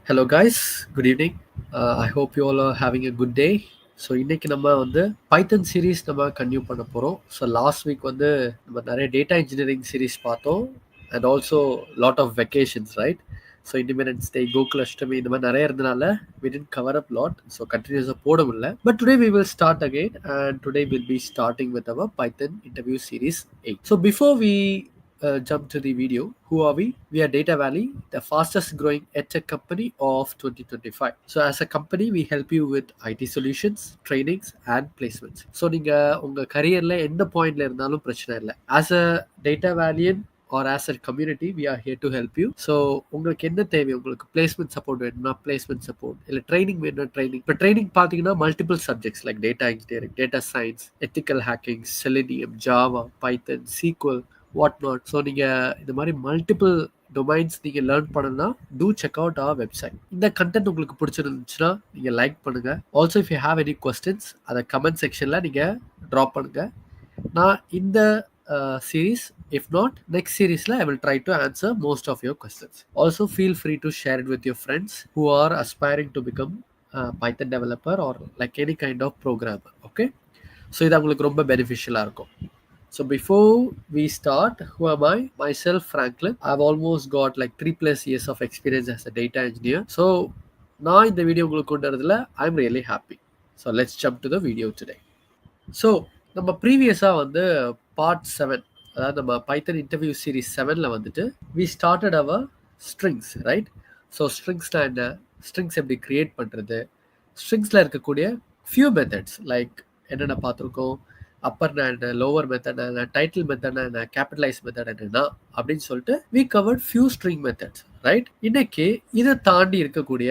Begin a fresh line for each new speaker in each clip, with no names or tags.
Hello guys, good evening. I hope you all are having a good day. So இன்னைக்கு நம்ம வந்து பைத்தன் series நம்ம continue பண்ண போகிறோம். ஸோ லாஸ்ட் வீக் வந்து நம்ம நிறைய டேட்டா இன்ஜினியரிங் சீரீஸ் பார்த்தோம் and also lot of vacations right. So Independence Day, Gokul Ashtami இந்த மாதிரி நிறைய இருந்தனால we didn't cover up lot. So கண்டினியூஸாக போட முடியல. But today we will start again and today we'll be starting with our Python interview series 8. So before we jump to the video. Who are we? We are Data Valley, the fastest growing edtech company of 2025. So as a company, we help you with IT solutions, trainings and placements. So நீங்க உங்க கரியர்ல எந்த பாயிண்ட்ல இருந்தாலும் பிரச்சனை இல்லை. As a Data Valley or as a community, we are here to help you. So உங்களுக்கு என்ன தேவை? உங்களுக்கு placement support வேணும்னா placement support, இல்லை training வேணும்னா training. இப்போ training பார்த்தீங்கன்னா multiple subjects like data engineering, data science, ethical hacking, Selenium, Java, Python, SQL, what not. So நீங்கள் இந்த மாதிரி மல்டிபிள் டொமைன்ஸ் நீங்கள் லேர்ன் பண்ணணும்னா do check out our website. இந்த கண்டென்ட் உங்களுக்கு பிடிச்சிருந்துச்சுன்னா நீங்கள் லைக் பண்ணுங்கள். Also if you have any questions அதை கமெண்ட் செக்ஷனில் நீங்கள் ட்ராப் பண்ணுங்கள். நான் இந்த சீரீஸ் இஃப் நாட் நெக்ஸ்ட் சீரீஸில் I will try to answer most of your questions. Also feel free to share it with your friends who are aspiring to become Python developer or like any kind of programmer. Okay, so இது அவங்களுக்கு ரொம்ப பெனிஃபிஷியலாக இருக்கும். So before we start, who am I? Myself, Franklin. I've almost got like 3+ years of experience as a data engineer. So நான் இந்த video உங்களுக்கு கொண்டு வரதுல I'm really happy. So let's jump to the video today. So நம்ம ப்ரீவியஸாக வந்து part 7, அதாவது நம்ம பைத்தன் interview series 7ல் வந்துட்டு we started our strings, right? So ஸ்ட்ரிங்ஸ்னா என்ன, ஸ்ட்ரிங்ஸ் எப்படி கிரியேட் பண்ணுறது, ஸ்ட்ரிங்ஸில் இருக்கக்கூடிய ஃபியூ மெத்தட்ஸ் லைக் என்னென்ன பார்த்துருக்கோம், அப்பர் என்ன, லோவர் மெத்தட் என்ன, டைட்டில் மெத்தட் என்ன, கேபிட்டலைஸ் மெத்தட் என்னன்னா அப்படின்னு சொல்லிட்டு we covered few string methods, right? இன்னைக்கு இதை தாண்டி இருக்கக்கூடிய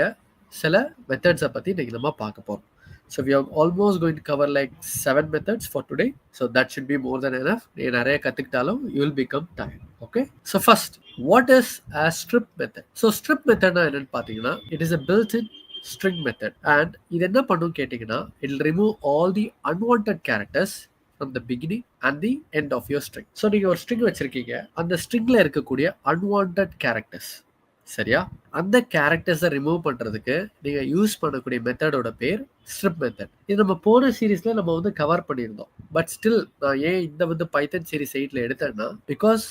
சில மெத்தட்ஸை பற்றி இன்னைக்கு நம்ம பார்க்க போகிறோம். So we are almost going to cover like 7 methods for today. So that should be more than enough. நீ நிறைய கற்றுக்கிட்டாலும் you will become tired. Okay? So first, what is a strip method? So strip method என்னன்னு பார்த்தீங்கன்னா it is a built-in string method and இது என்ன பண்ணும் கேட்டிங்கன்னா it will remove all the unwanted characters from the beginning and the end of your string. So நீங்கள் ஒரு string வச்சுருக்கீங்க, அந்த ஸ்ட்ரிங்கில் இருக்கக்கூடிய அன்வான்ட் கேரக்டர்ஸ், சரியா, அந்த கேரக்டர்ஸை ரிமூவ் பண்ணுறதுக்கு நீங்கள் யூஸ் பண்ணக்கூடிய மெத்தடோட பேர் ஸ்ட்ரிப் மெத்தட். இது நம்ம போன சீரீஸில் நம்ம வந்து கவர் பண்ணியிருந்தோம். பட் ஸ்டில் நான் ஏன் இந்த வந்து பைத்தன் சீரீஸ் 8ல் எடுத்தேன்னா பிகாஸ்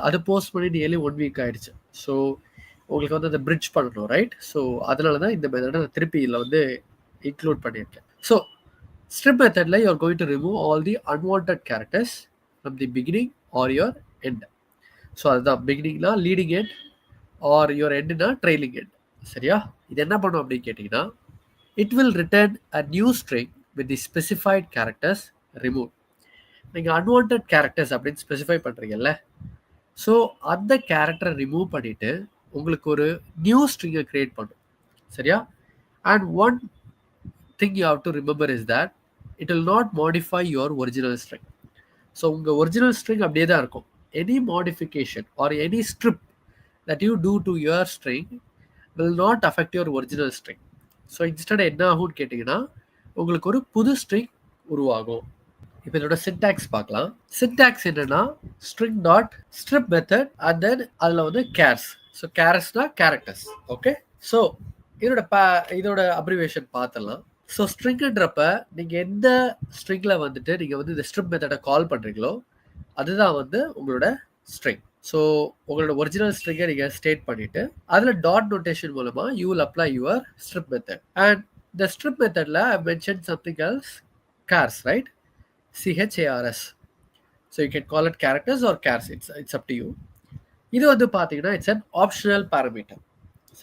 அது போஸ்ட் பண்ணி நியர்லி 1 வீக் ஆயிடுச்சு. ஸோ உங்களுக்கு வந்து அதை பிரிட்ஜ் பண்ணணும், ரைட்? ஸோ அதனால தான் இந்த மெத்தடை நான் திருப்பி இதில் வந்து இன்க்ளூட் பண்ணியிருக்கேன். So strip method you are going to remove all the unwanted characters from the beginning or your end. So அதுதான் beginningனா leading end or your endனா trailing end. சரியா? இது என்ன பண்ணும் அப்படின்னு கேட்டிங்கன்னா it will return a new string with the specified characters removed. நீங்கள் unwanted characters அப்படின்னு specify பண்ணுறீங்கல்ல, so அந்த கேரக்டரை ரிமூவ் பண்ணிவிட்டு உங்களுக்கு ஒரு நியூ ஸ்ட்ரிங்கை க்ரியேட் பண்ணும். சரியா? And one thing you have to remember is that it will not modify your original string. So உங்க original string அப்படியே தான் இருக்கும். Any modification or any strip that you do to your string will not affect your original string. So instead என்ன ஆகும்னு கேட்டிங்கன்னா உங்களுக்கு ஒரு புது ஸ்ட்ரிங் உருவாகும். இப்போ இதோட சின்டாக்ஸ் பார்க்கலாம். சின்டாக்ஸ் என்னன்னா string dot strip method and then அதில் வந்து chars. ஸோ charsனா characters. ஓகே, ஸோ இதோட அப்ரிவேஷன் பார்த்துடலாம். ஸோ ஸ்ட்ரிங்ன்றப்ப நீங்கள் எந்த ஸ்ட்ரிங்கில் வந்துட்டு நீங்கள் வந்து இந்த ஸ்ட்ரிப் மெத்தடை கால் பண்ணுறீங்களோ அதுதான் வந்து உங்களோட ஸ்ட்ரிங். ஸோ உங்களோட ஒரிஜினல் ஸ்ட்ரிங்கை நீங்கள் ஸ்டேட் பண்ணிவிட்டு அதில் டாட் நோட்டேஷன் மூலமாக you will apply your strip method. And இந்த ஸ்ட்ரிப் மெத்தடில் ஐ mention something else, cars, right? CHARS. So you can call it characters are CARES, it's up to you. இது வந்து பார்த்தீங்கன்னா இட்ஸ் அன் ஆப்ஷனல் பேராமீட்டர்.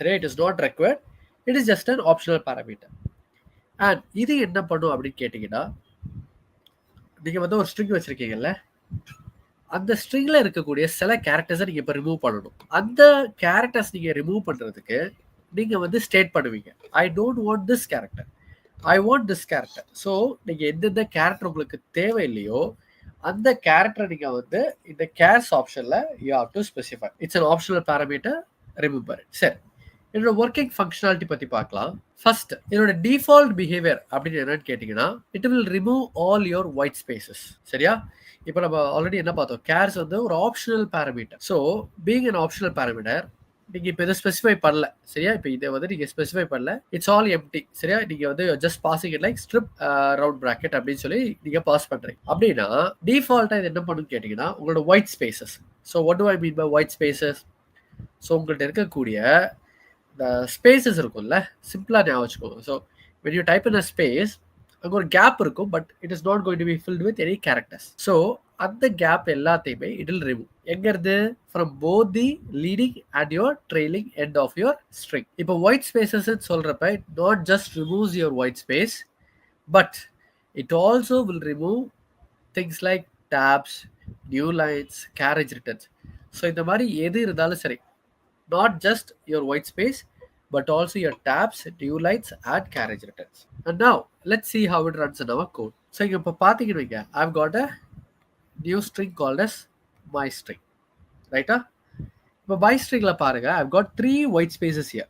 சரியா? It is not required, it is just an optional parameter. And இது என்ன பண்ணும் அப்படின்னு கேட்டிங்கன்னா நீங்கள் வந்து ஒரு ஸ்ட்ரிங் வச்சுருக்கீங்கல்ல, அந்த ஸ்ட்ரிங்கில் இருக்கக்கூடிய சில கேரக்டர்ஸை நீங்கள் இப்போ ரிமூவ் பண்ணணும். அந்த கேரக்டர்ஸ் நீங்கள் ரிமூவ் பண்ணுறதுக்கு நீங்கள் வந்து ஸ்டேட் பண்ணுவீங்க, I don't want this character, I want this character. So நீங்கள் எந்தெந்த கேரக்டர் உங்களுக்கு தேவையில்லையோ அந்த கேரக்டரை நீங்கள் வந்து இந்த கேர்ஸ் ஆப்ஷனில் you have to specify. It's an optional parameter, remover. சரி, என்னோட ஒர்க்கிங் ஃபங்க்ஷனாலிட்டி பற்றி பார்க்கலாம். ஃபர்ஸ்ட், என்னோட டிஃபால்ட் பிஹேவியர் அப்படின்னு என்னன்னு கேட்டிங்கன்னா it will remove all your white spaces. சரியா? இப்போ நம்ம ஆல்ரெடி என்ன பார்த்தோம், கேர்ஸ் வந்து ஒரு optional parameter. So being an optional parameter நீங்க இப்போ எதுவும் ஸ்பெசிஃபை பண்ணல சரியா. இப்போ இதை வந்து நீங்க ஸ்பெசிஃபை பண்ணல, இட்ஸ் ஆல் எம்டி சரியா. நீங்க வந்து just passing it like strip round bracket அப்படின்னு சொல்லி நீங்க பாஸ் பண்றீங்க. அப்படின்னா டிஃபால்ட்டா இது என்ன பண்ணுன்னு கேட்டீங்கன்னா உங்களோட white spaces. So what do I mean by white spaces? So உங்கள்கிட்ட இருக்கக்கூடிய இந்த ஸ்பேசஸ் இருக்கும்ல, சிம்பிளா ஞாபகம் வச்சுக்கோங்க. So when you type in a space, அங்க ஒரு கேப் இருக்கும், but it is not going to be filled with any characters. So அந்த கேப் எல்லாத்தையுமே இட் வில் ரிமூவ். எங்க இருந்து? From both the leading and your trailing end of your string. இப்போ white spaces சொல்றப்ப it not just removes your white space, but it also will remove things like tabs, new lines, carriage returns. So இந்த மாதிரி எது இருந்தாலும் சரி, not just your white space but also your tabs, new lines and carriage returns. And now let's see how it runs in our code. So இங்க இப்ப பாத்தீங்கன்னு வைங்க, I've got a new string called as my string, right? இப்போ my stringல பாருங்க, I've got 3 white spaces here.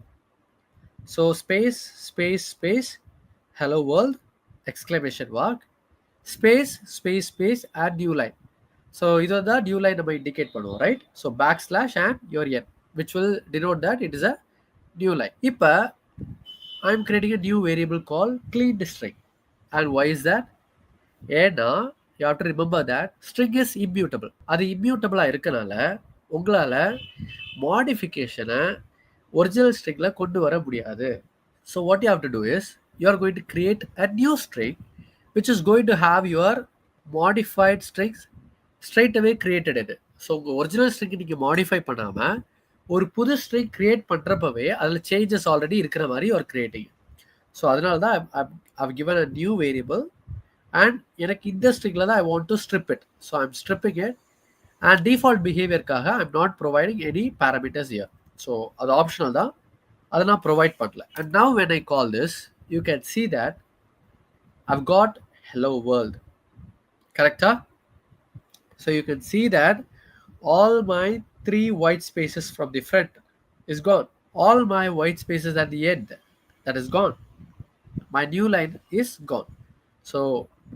So space space space hello world exclamation mark space space space and new line. So இது தான் new line நம்ம indicate பண்ணுவோம், right? So backslash and your n, which will denote that it is a new line. இப்போ I'm creating a new variable called clean string. And why is that? ஏன்னா you have to remember that string is immutable. அது immutable இருக்கனால உங்களால மாடிஃபிகேஷனை original ஸ்ட்ரிங்ல கொண்டு வர முடியாது. So what you have to do is you are going to create a new string which is going to have your modified strings straight away created in it. So உங்கள் original string நீங்கள் modify பண்ணாமல் ஒரு புது string create பண்ணுறப்பவே அதில் changes already இருக்கிற மாதிரி ஒரு creating. So அதனால தான் I've given a new variable and எனக்கு இந்த ஸ்ட்ரிங்கில் தான் I want to strip it. So I'm stripping it and default behaviorக்காக I'm not providing any parameters here. So அது ஆப்ஷனல் தான், அதை நான் ப்ரொவைட் பண்ணல. And now when I call this, you can see that I've got hello world. Correcta? So you can see that all my 3 white spaces from the front is gone. All my white spaces at the end, that is gone. My new line is gone. So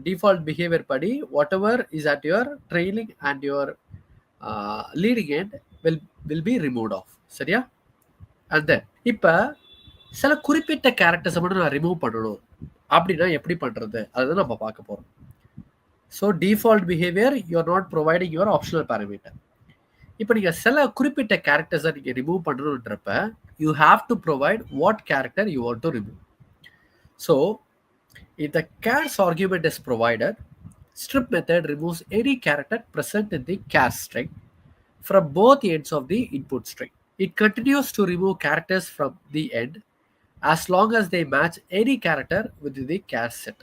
default behavior padi, whatever is at your trailing and your leading end will be removed off. சரியா? And then இப்போ சில குறிப்பிட்ட கேரக்டர்ஸை மட்டும் நான் remove பண்ணணும் அப்படின்னா எப்படி பண்றது, அதுதான் நம்ம பார்க்க போறோம். So default behaviour you are not providing your optional parameter. இப்போ நீங்கள் சில குறிப்பிட்ட கேரக்டர்ஸை நீங்கள் ரிமூவ் பண்ணணுன்றப்ப you have to provide what character you want to remove. So if the chars argument is provided, strip method removes any character present in the char string from both ends of the input string. It continues to remove characters from the end as long as they match any character within the char set.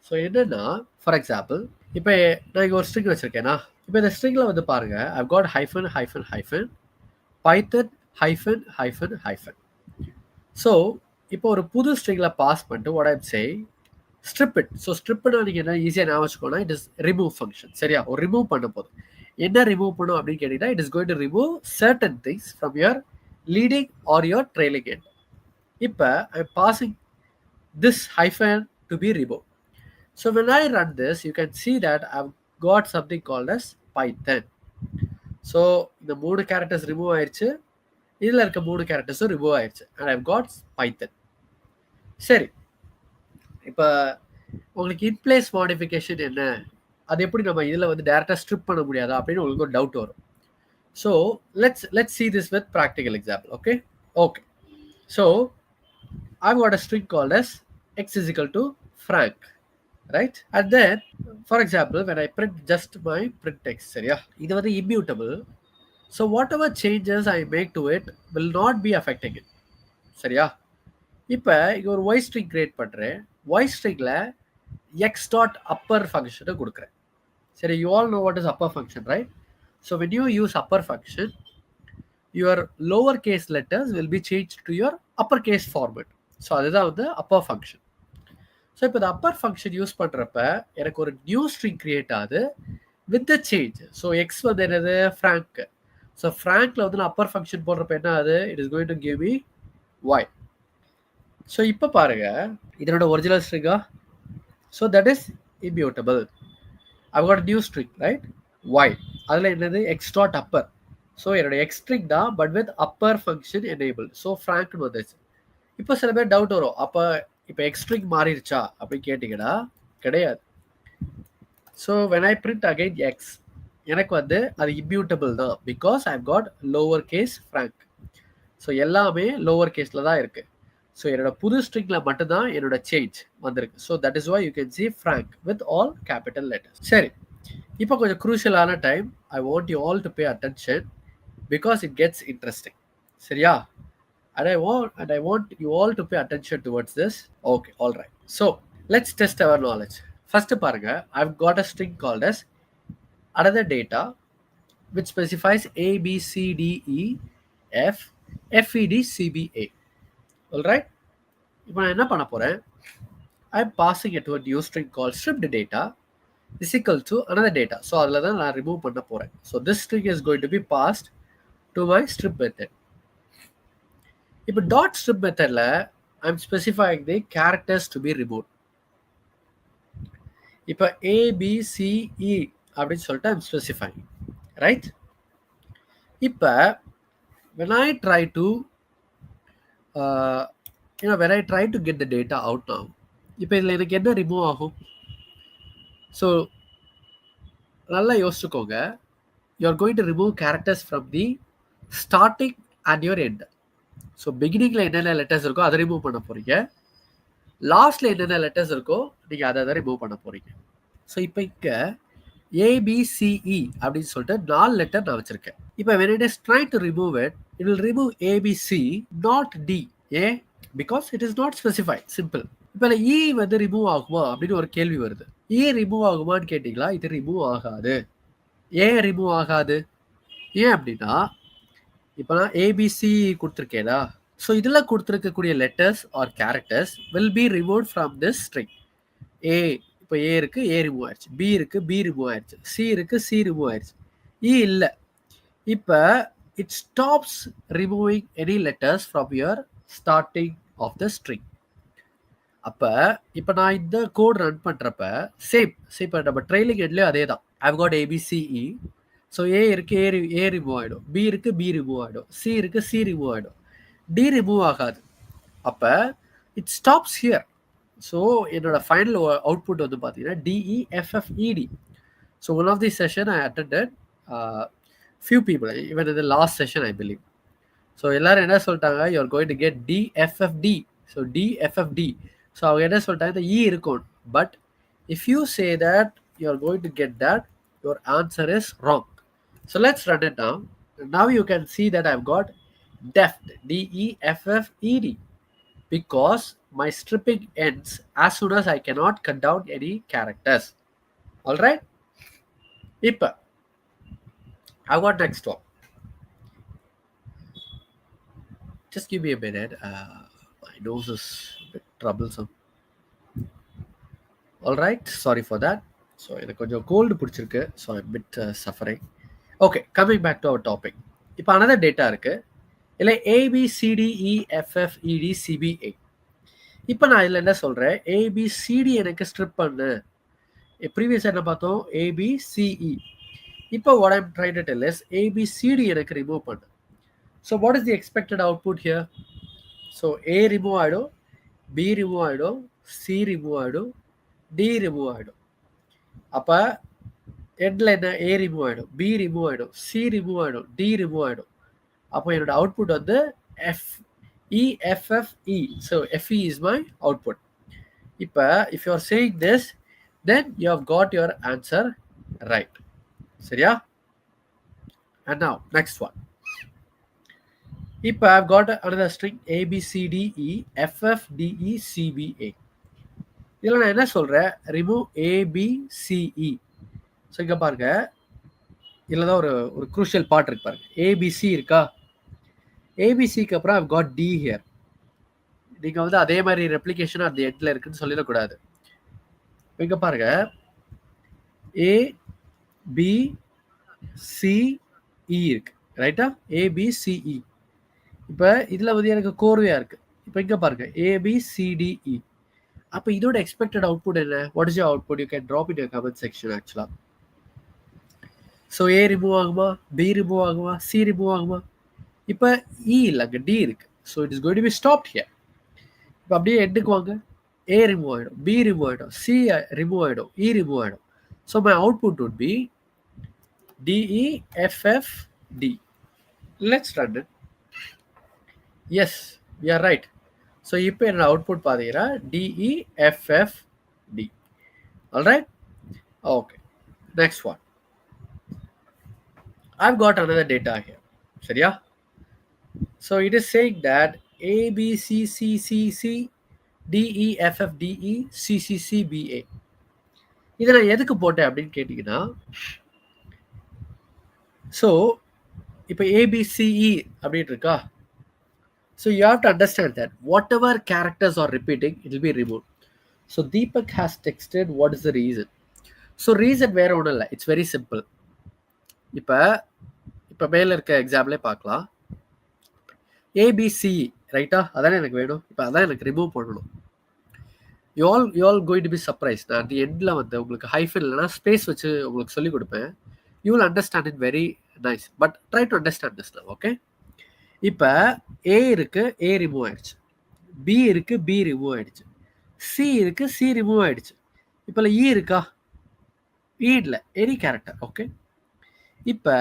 So என்னன்னா for example இப்போ நான் இங்கே ஒரு string வச்சிருக்கேன்னா, இப்போ இந்த ஸ்ட்ரிங்கில் வந்து பாருங்க I've got hyphen hyphen hyphen python hyphen hyphen hyphen. So இப்போ ஒரு புது ஸ்ட்ரிங்கில் பாஸ் பண்ணிட்டு what I'm saying strip it. So ஸ்ட்ரிப்னா நீங்கள் என்ன ஈஸியாக ஞாபகம் வச்சுக்கோனா இட் இஸ் ரிமூவ் ஃபங்க்ஷன். சரியா? ஒரு ரிமூவ் பண்ண போதும். என்ன ரிமூவ் பண்ணும் அப்படின்னு கேட்டீங்கன்னா it is going to remove certain things from your leading or your trailing end. இப்போ I am passing this hyphen to be remove. So when I run this, you can see that I've got something called as Python. So இந்த 3 characters remove ஆயிடுச்சு, இதில் இருக்க 3 கேரக்டர்ஸும் remove ஆயிடுச்சு and I've got Python. சரி, இப்போ உங்களுக்கு இன்பிளேஸ் modification என்ன, அது எப்படி நம்ம இதில் வந்து டேரெக்டாக ஸ்ட்ரிப் பண்ண முடியாதா அப்படின்னு உங்களுக்கு ஒரு டவுட் வரும். So let's see this with practical example. Okay. So I've got a string called as x is equal to Frank, right? And then for example when I print just my print text, சரியா, இது வந்து immutable. So whatever changes I make to it will not be affecting it. சரியா? இப்போ இங்கே ஒரு y string create பண்ணுறேன். y stringல x dot upper ஃபங்க்ஷனை கொடுக்குறேன். சரி, you all know what is upper function, right? So when you use upper function, your lower case letters will be changed to your uppercase format. So அதுதான் வந்து upper function. So இப்போ இந்த Appar function use பண்ணுறப்ப எனக்கு ஒரு new string create ஆகுது with the change. So X வந்து என்னது ஃப்ராங்க். ஸோ ஃப்ராங்க்ல வந்து நான் அப்பர் ஃபங்க்ஷன் போடுறப்ப என்ன ஆகுது, it is going to give me Y. So இப்போ பாருங்க இதனோட ஒரிஜினல் ஸ்ட்ரிங்கா, so that is immutable. I've got a new string, right? Y. அதில் என்னது எக்ஸ் டாட் அப்பர். ஸோ என்னோட எக்ஸ்ட்ரிங் தான், but with upper function enable. So ஃப்ராங்க்னு வந்துச்சு. இப்போ சில பேர் டவுட் வரும், அப்போ இப்போ எக்ஸ்ட்ரிங் மாறிடுச்சா அப்படின்னு கேட்டிங்கன்னா கிடையாது. So when I print again x, எனக்கு வந்து அது இம்யூட்டபிள் தான், because I got lower case frank. So எல்லாமே லோவர் கேஸில் தான் இருக்குது. ஸோ என்னோட புது ஸ்ட்ரிங்கில் மட்டும்தான் என்னோட சேஞ்ச் வந்திருக்கு. So that is why you can see Frank with all capital letters. சரி, இப்போ கொஞ்சம் குரூஷியலான time. I want you all to pay attention because it gets interesting. சரியா? And I want you all to pay attention towards this. Okay, all right. So let's test our knowledge. First பாருங்க, I've got a string called as another data which specifies A, B, C, D, E, F, F, E, D, C, B, A. All right. இப்போ நான் என்ன பண்ண போறேன்? I'm passing it to a new string called stripped data is equal to another data. So அதில் தான் நான் remove பண்ண போறேன். So this string is going to be passed to my strip method. இப்போ டாட் ஸ்ட்ரிப் மெத்தட்ல I'm specifying the characters to be remove. இப்போ ABCE அப்படின்னு சொல்லிட்டு ஐம் ஸ்பெசிஃபைங், ரைட்? இப்போ when I try to get the data out now, இப்போ இதில் எனக்கு என்ன ரிமூவ் ஆகும்? ஸோ நல்லா யோசிச்சுக்கோங்க. You are going to remove characters from the starting and your end. So பிகினிங்கில் என்னென்ன லெட்டர்ஸ் இருக்கோ அதை ரிமூவ் பண்ண போகிறீங்க, லாஸ்ட்டில் என்னென்ன லெட்டர்ஸ் இருக்கோ நீங்கள் அதை ரிமூவ் பண்ண போகிறீங்க. ஸோ இப்போ இங்கே ABCE அப்படின்னு சொல்லிட்டு 4 லெட்டர் நான் வச்சுருக்கேன். இப்போ when it is trying to remove it, it will remove ABC, not D. ஏன்? Because it is not specified. Simple. இப்போ E வந்து ரிமூவ் ஆகுமா அப்படின்னு ஒரு கேள்வி வருது. E ரிமூவ் ஆகுமான்னு கேட்டிங்களா? இது ரிமூவ் ஆகாது. ஏன் ரிமூவ் ஆகாது? ஏன் அப்படின்னா இப்போ நான் ABC கொடுத்துருக்கேனா, ஸோ இதில் கொடுத்துருக்கக்கூடிய letters or characters will be remove from this string. A, இப்போ ஏ இருக்குது, ஏ ரிமூவ் ஆயிடுச்சு. பி இருக்குது, பி ரிமூவ் ஆயிடுச்சு. சி இருக்குது, சி ரிமூவ் ஆயிடுச்சு. இ இல்லை. இப்போ it stops removing any letters from your starting of the string. அப்போ இப்போ நான் இந்த கோட் ரன் பண்ணுறப்ப சேம் இப்போ நம்ம ட்ரெயிலிங் எண்ட்லேயும் அதே தான். I've got ABCE. So A இருக்குது, ஏ ரிமூவ் ஆகிடும். பி இருக்குது, பி ரிமூவ் ஆகிடும். சி இருக்குது, சி ரிமூவ் ஆகிடும். டி ரிமூவ் ஆகாது. அப்போ இட் ஸ்டாப்ஸ் ஹியர். ஸோ என்னோட ஃபைனல் அவுட்புட் வந்து பார்த்தீங்கன்னா DEFFED. So one of the session I attended few people, even இந்த last session I believe. So எல்லாரும் என்ன சொல்லிட்டாங்க, you are going to get DFFD. So DFFD. So அவங்க என்ன சொல்லிட்டாங்க, இந்த E இருக்கும். But if you say that you are going to get that, your answer is wrong. So let's run it now. Now you can see that I've got deft, DEFFED, because my stripping ends as soon as I cannot cut down any characters. All right. Ipa, I got next one. Just give me a minute. My nose is a bit troublesome. All right. Sorry for that. So எனக்கு கொஞ்சம் gold பிடிச்சிருக்கு. So I'm a bit suffering. Okay, coming back to our topic. இப்போ another data இருக்குது, இல்லை ABCDEFFEDCBA. இப்போ நான் இதில் என்ன சொல்கிறேன், ABCD எனக்கு ஸ்ட்ரிப் பண்ணு. ப்ரீவியஸாக என்ன பார்த்தோம், ABCE. இப்போ what I'm trying to tell is ABCD எனக்கு ரிமூவ் பண்ணு. So what is the expected output here? So A remove ஆகிடும், B ரிமூவ் ஆகிடும், C ரிமூவ் ஆகிடும், D ரிமூவ் ஆகிடும். அப்போ எண்டில் என்ன, A ரிமூவ் ஆகிடும், B ரிமூவ் ஆகிடும், C ரிமூவ் ஆகிடும், D ரிமூவ் ஆகிடும். அப்போ என்னோட அவுட்புட் வந்து FEFFE. So FE is my output. இப்போ if you are saying this, then you have got your answer right. சரியா? And now next one. இப்போ I've got another string ABCDEFFDECBA. இதில் நான் என்ன சொல்கிறேன், ரிமூவ் ABCE. ஸோ இங்கே பாருங்க, இதில் தான் ஒரு குரூஷியல் பார்ட் இருக்கு பாருங்க. ABC இருக்கா, ABCக்கு அப்புறம் I've got D here. நீங்கள் வந்து அதே மாதிரி ரெப்ளிகேஷன் அந்த எண்டில் இருக்குன்னு சொல்லிடக்கூடாது. இங்கே பாருங்க, ABCE இருக்கு, ரைட்டா? ABCE. இப்போ இதில் வந்து எனக்கு கோர்வையாக இருக்குது. இப்போ இங்கே பாருங்க, ABCDE. அப்போ இதோட எக்ஸ்பெக்டட் அவுட்புட் என்ன? What is your output? You can drop in your comment section. ஆக்சுவலாக ஸோ ஏ ரிமூவ் ஆகுமா, பி ரிமூவ் ஆகுமா, சி ரிமூவ் ஆகுமா? இப்போ இ இல்லை, அங்கே டி இருக்கு. So it is going to B stopped here. இப்போ அப்படியே எண்டுக்கு வாங்க. ஏ ரிமூவ் ஆகிடும், பி ரிமூவ் ஆகிடும், சி ரிமூவ் ஆகிடும், இ ரிமூவ் ஆகிடும். So my output would be DEFFD. Let's run it. Yes, we are right. So இப்போ என்னோட அவுட்புட் பார்த்தீங்கன்னா DEFFD. Alright? Okay. Next one. I've got another data here. சரியா? So it is saying that A, B, C, C, C, C, D, E, F, F, D, E, C, C, C, B, A. இதை நான் எதுக்கு போட்டேன் அப்படின்னு கேட்டிங்கன்னா, so இப்போ ABCE அப்படின்னு இருக்கா. So you have to understand that what ever characters are repeating it will be remove. So Deepak has texted what is the reason. So reason வேற ஒன்றும் இல்லை, இட்ஸ் வெரி சிம்பிள். இப்போ மேலே இருக்க எக்ஸாம்பிளே பார்க்கலாம். ஏபிசிஇ ரைட்டா, அதானே எனக்கு வேணும். இப்போ அதான் எனக்கு ரிமூவ் பண்ணணும். You all going to be surprise. நான் அந்த எண்டில் வந்து உங்களுக்கு ஹைஃபன் இல்லைனா ஸ்பேஸ் வச்சு உங்களுக்கு சொல்லிக் கொடுப்பேன். You will understand it very nice. But try to understand this now. Okay, இப்போ ஏ இருக்கு, ஏ ரிமூவ் ஆயிடுச்சு. பி இருக்கு, பி ரிமூவ் ஆயிடுச்சு. சி இருக்கு, சி ரிமூவ் ஆயிடுச்சு. இப்போ இ இருக்கா? இ இல்லை, எனி கேரக்டர். ஓகே, இப்போ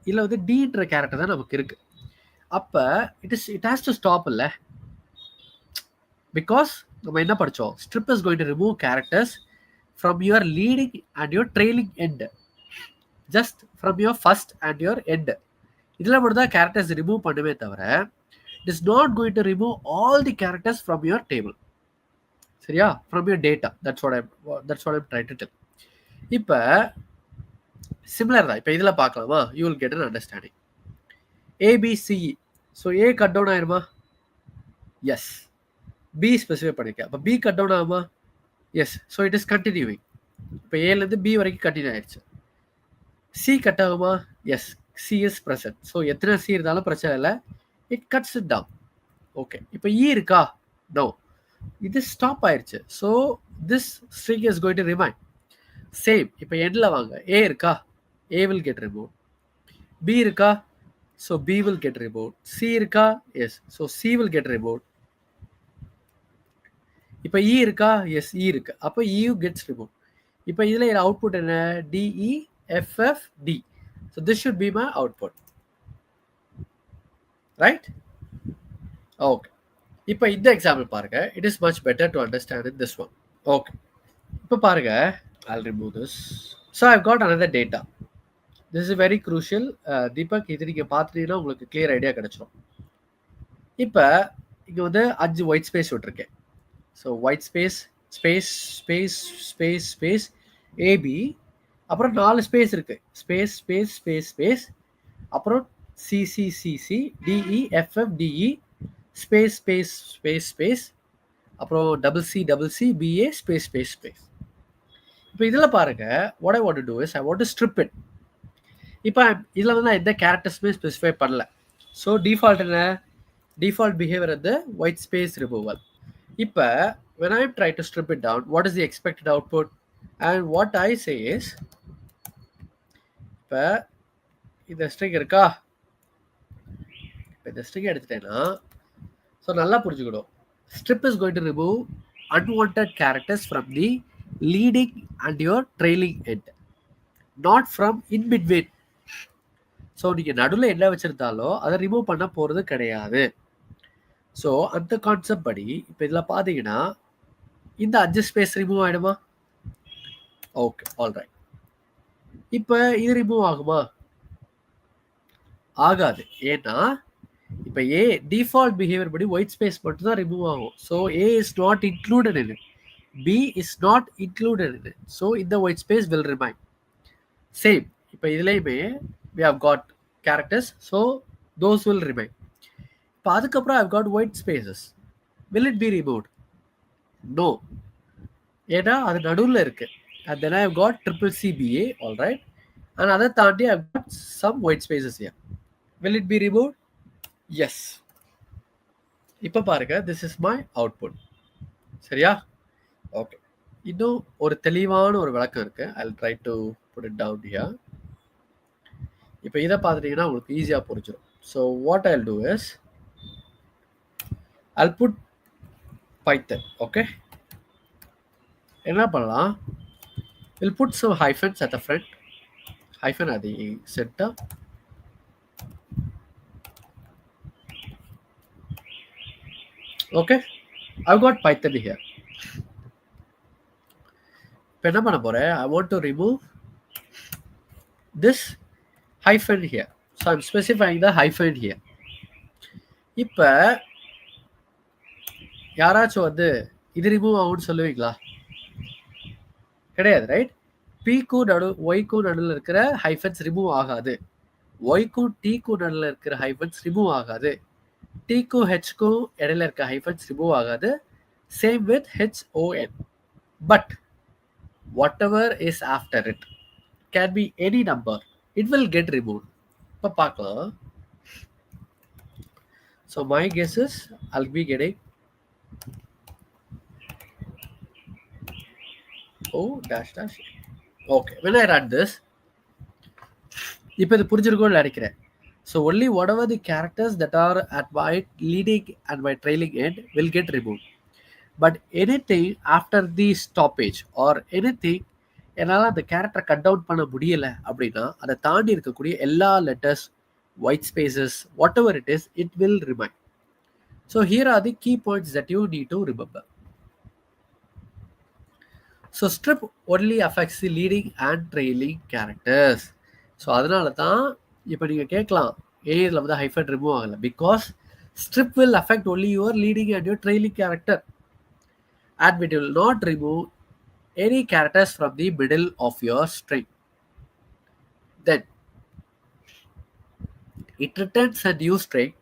இதில் வந்து டின்ற கேரக்டர் தான் நமக்கு இருக்கு. அப்போ இட் ஹாஸ் டு ஸ்டாப் இல்லை. பிகாஸ் நம்ம என்ன படித்தோம், strip is going to remove characters from your leading and your trailing end, just from your first and your end. இதில் மட்டும் தான் கேரக்டர்ஸ் ரிமூவ் பண்ணுமே தவிர it is not going to remove all the characters from your table. சரியா, from your data. That's what I'm trying to tell. இப்போ similar தான். இப்போ இதில் பார்க்கலாமா, you will get an understanding. ABCE. So A cut down ஆயிருமா? Yes. B specify பண்ணியிருக்கேன். அப்போ B cut down ஆகுமா? Yes. So it is continuing. இப்போ ஏலேருந்து பி வரைக்கும் கண்டினியூ ஆயிடுச்சு. சி கட் ஆகுமா? Yes. C is present. So எத்தனை சி இருந்தாலும் பிரச்சனை இல்லை, it cuts it down. Okay, இப்போ இ இருக்கா? நோ, இது ஸ்டாப் ஆயிடுச்சு. So this string is going to remain same. இப்போ எண்டில் வாங்க. ஏ இருக்கா? A will get remove. B இருக்கா? So B will get remove. C இருக்கா? Yes. So C will get remove. இப்போ இ இருக்கா? எஸ், இ இருக்கு. அப்போ இ கெட்ஸ் ரிமூவ். இப்போ இதில் என் அவுட்புட் என்ன? DEFFD. So this should be my output. Right? Okay, இப்போ இந்த எக்ஸாம்பிள் பாருங்க. It is much better to understand in this one. Okay, இப்போ பாருங்க. I'll remove this. So I've got another data. This is very crucial. Deepak, இது நீங்கள் பார்த்துட்டீங்கன்னா உங்களுக்கு clear idea கிடைச்சிடும். இப்போ இங்கே வந்து 5 ஒயிட் ஸ்பேஸ் விட்டுருக்கேன். So white space, space, space, space, space, A B. அப்புறம் 4 ஸ்பேஸ் இருக்கு. Space, space, space, space. அப்புறம் C C C C, D E F F D E, space, space, space, space. அப்புறம் double C, double C, B A, space, space, space. இப்போ இதில் பாருங்க, what I want to do is I want to strip it. இப்போ இதில் வந்து நான் எந்த கேரக்டர்ஸுமே ஸ்பெசிஃபை பண்ணல. ஸோ டிஃபால்ட் என்ன? டிஃபால்ட் பிஹேவியர் வந்து ஒயிட் ஸ்பேஸ் ரிமூவல். இப்போ when I try to strip it down, what is the expected output? And what I say is, இப்போ இந்த ஸ்ட்ரிங் இருக்கா? இப்போ இந்த ஸ்ட்ரிங் எடுத்துட்டேன்னா, ஸோ நல்லா புரிஞ்சுக்கணும். strip is going to remove unwanted characters from the leading and your trailing end, not from in between. So நீங்கள் நடுவில் என்ன வச்சுருந்தாலோ அதை ரிமூவ் பண்ண போகிறது கிடையாது. ஸோ அந்த கான்செப்ட் படி இப்போ இதில் பார்த்தீங்கன்னா இந்த 5 ஸ்பேஸ் ரிமூவ் ஆகிடுமா? Okay, alright. இப்போ இது ரிமூவ் ஆகுமா? ஆகாது. ஏன்னா இப்போ ஏ டிஃபால்ட் பிஹேவியர் படி ஒயிட் ஸ்பேஸ் மட்டும் தான் ரிமூவ் ஆகும். So A is not included in it, B is not included in it. So இந்த white space will remain same. இப்போ இதுலேயுமே we have got characters, so those will remain. இப்போ அதுக்கப்புறம் I've got white spaces. Will it be removed? No. ஏன்னா அது நடுவில் இருக்கு. And then I've got triple CBA, all right. And அதை தாண்டி I've got some white spaces here. Will it be removed? Yes. இப்போ பாருங்க, this is my output. சரியா? Okay, இன்னும் ஒரு தெளிவான ஒரு விளக்கம் இருக்கு. I'll try to put it down here. இப்போ இதை பார்த்துட்டிங்கன்னா உங்களுக்கு ஈஸியாக புரிஞ்சிடும். So what Jal two is I'll put Python. Okay, என்ன பண்ணலாம், we'll put some hyphens at the front, hyphen at the center. Okay, I've got Python here. இப்போ என்ன பண்ண போறேன், I want to remove this hyphen here. So I'm specifying the hyphen here. இப்போ யாராச்சும் வந்து இது ரிமூவ் ஆகும்னு சொல்லுவீங்களா? கிடையாது, ரைட்? பிக்கும் ஒய்க்கும் நடுவில் இருக்கிற ஹைஃபன்ஸ் ரிமூவ் ஆகாது. ஒய்க்கும் டீக்கும் நடுவில் இருக்கிற ஹைஃபன்ஸ் ரிமூவ் ஆகாது. டீக்கும் ஹெச்க்கும் இடையில இருக்க ஹைஃபன்ஸ் ரிமூவ் ஆகாது. Same with HON. But what ever is after it can be any number, it will get remove. இப்போ பார்க்கலாம். So my guess is I'll be getting dash. Okay, when I run this, இப்போ இது புரிஞ்சிருக்கும்னு நினைக்கிறேன். So only whatever the characters that are at my leading and my trailing end will get removed. But anything after the stoppage or anything என்னால் அந்த கேரக்டரை cut down பண்ண முடியல அப்படின்னா அதை தாண்டி இருக்கக்கூடிய எல்லா letters, white spaces, whatever it is, it will remain. So here are the key points that you need to remember. So strip only affects the leading and trailing characters. So அதனால தான் இப்போ நீங்கள் கேட்கலாம், இதில் வந்து hyphen remove ஆகலை. Because strip will affect only your leading and your trailing character and it will not remove any characters from the middle of your string. Then it returns a new string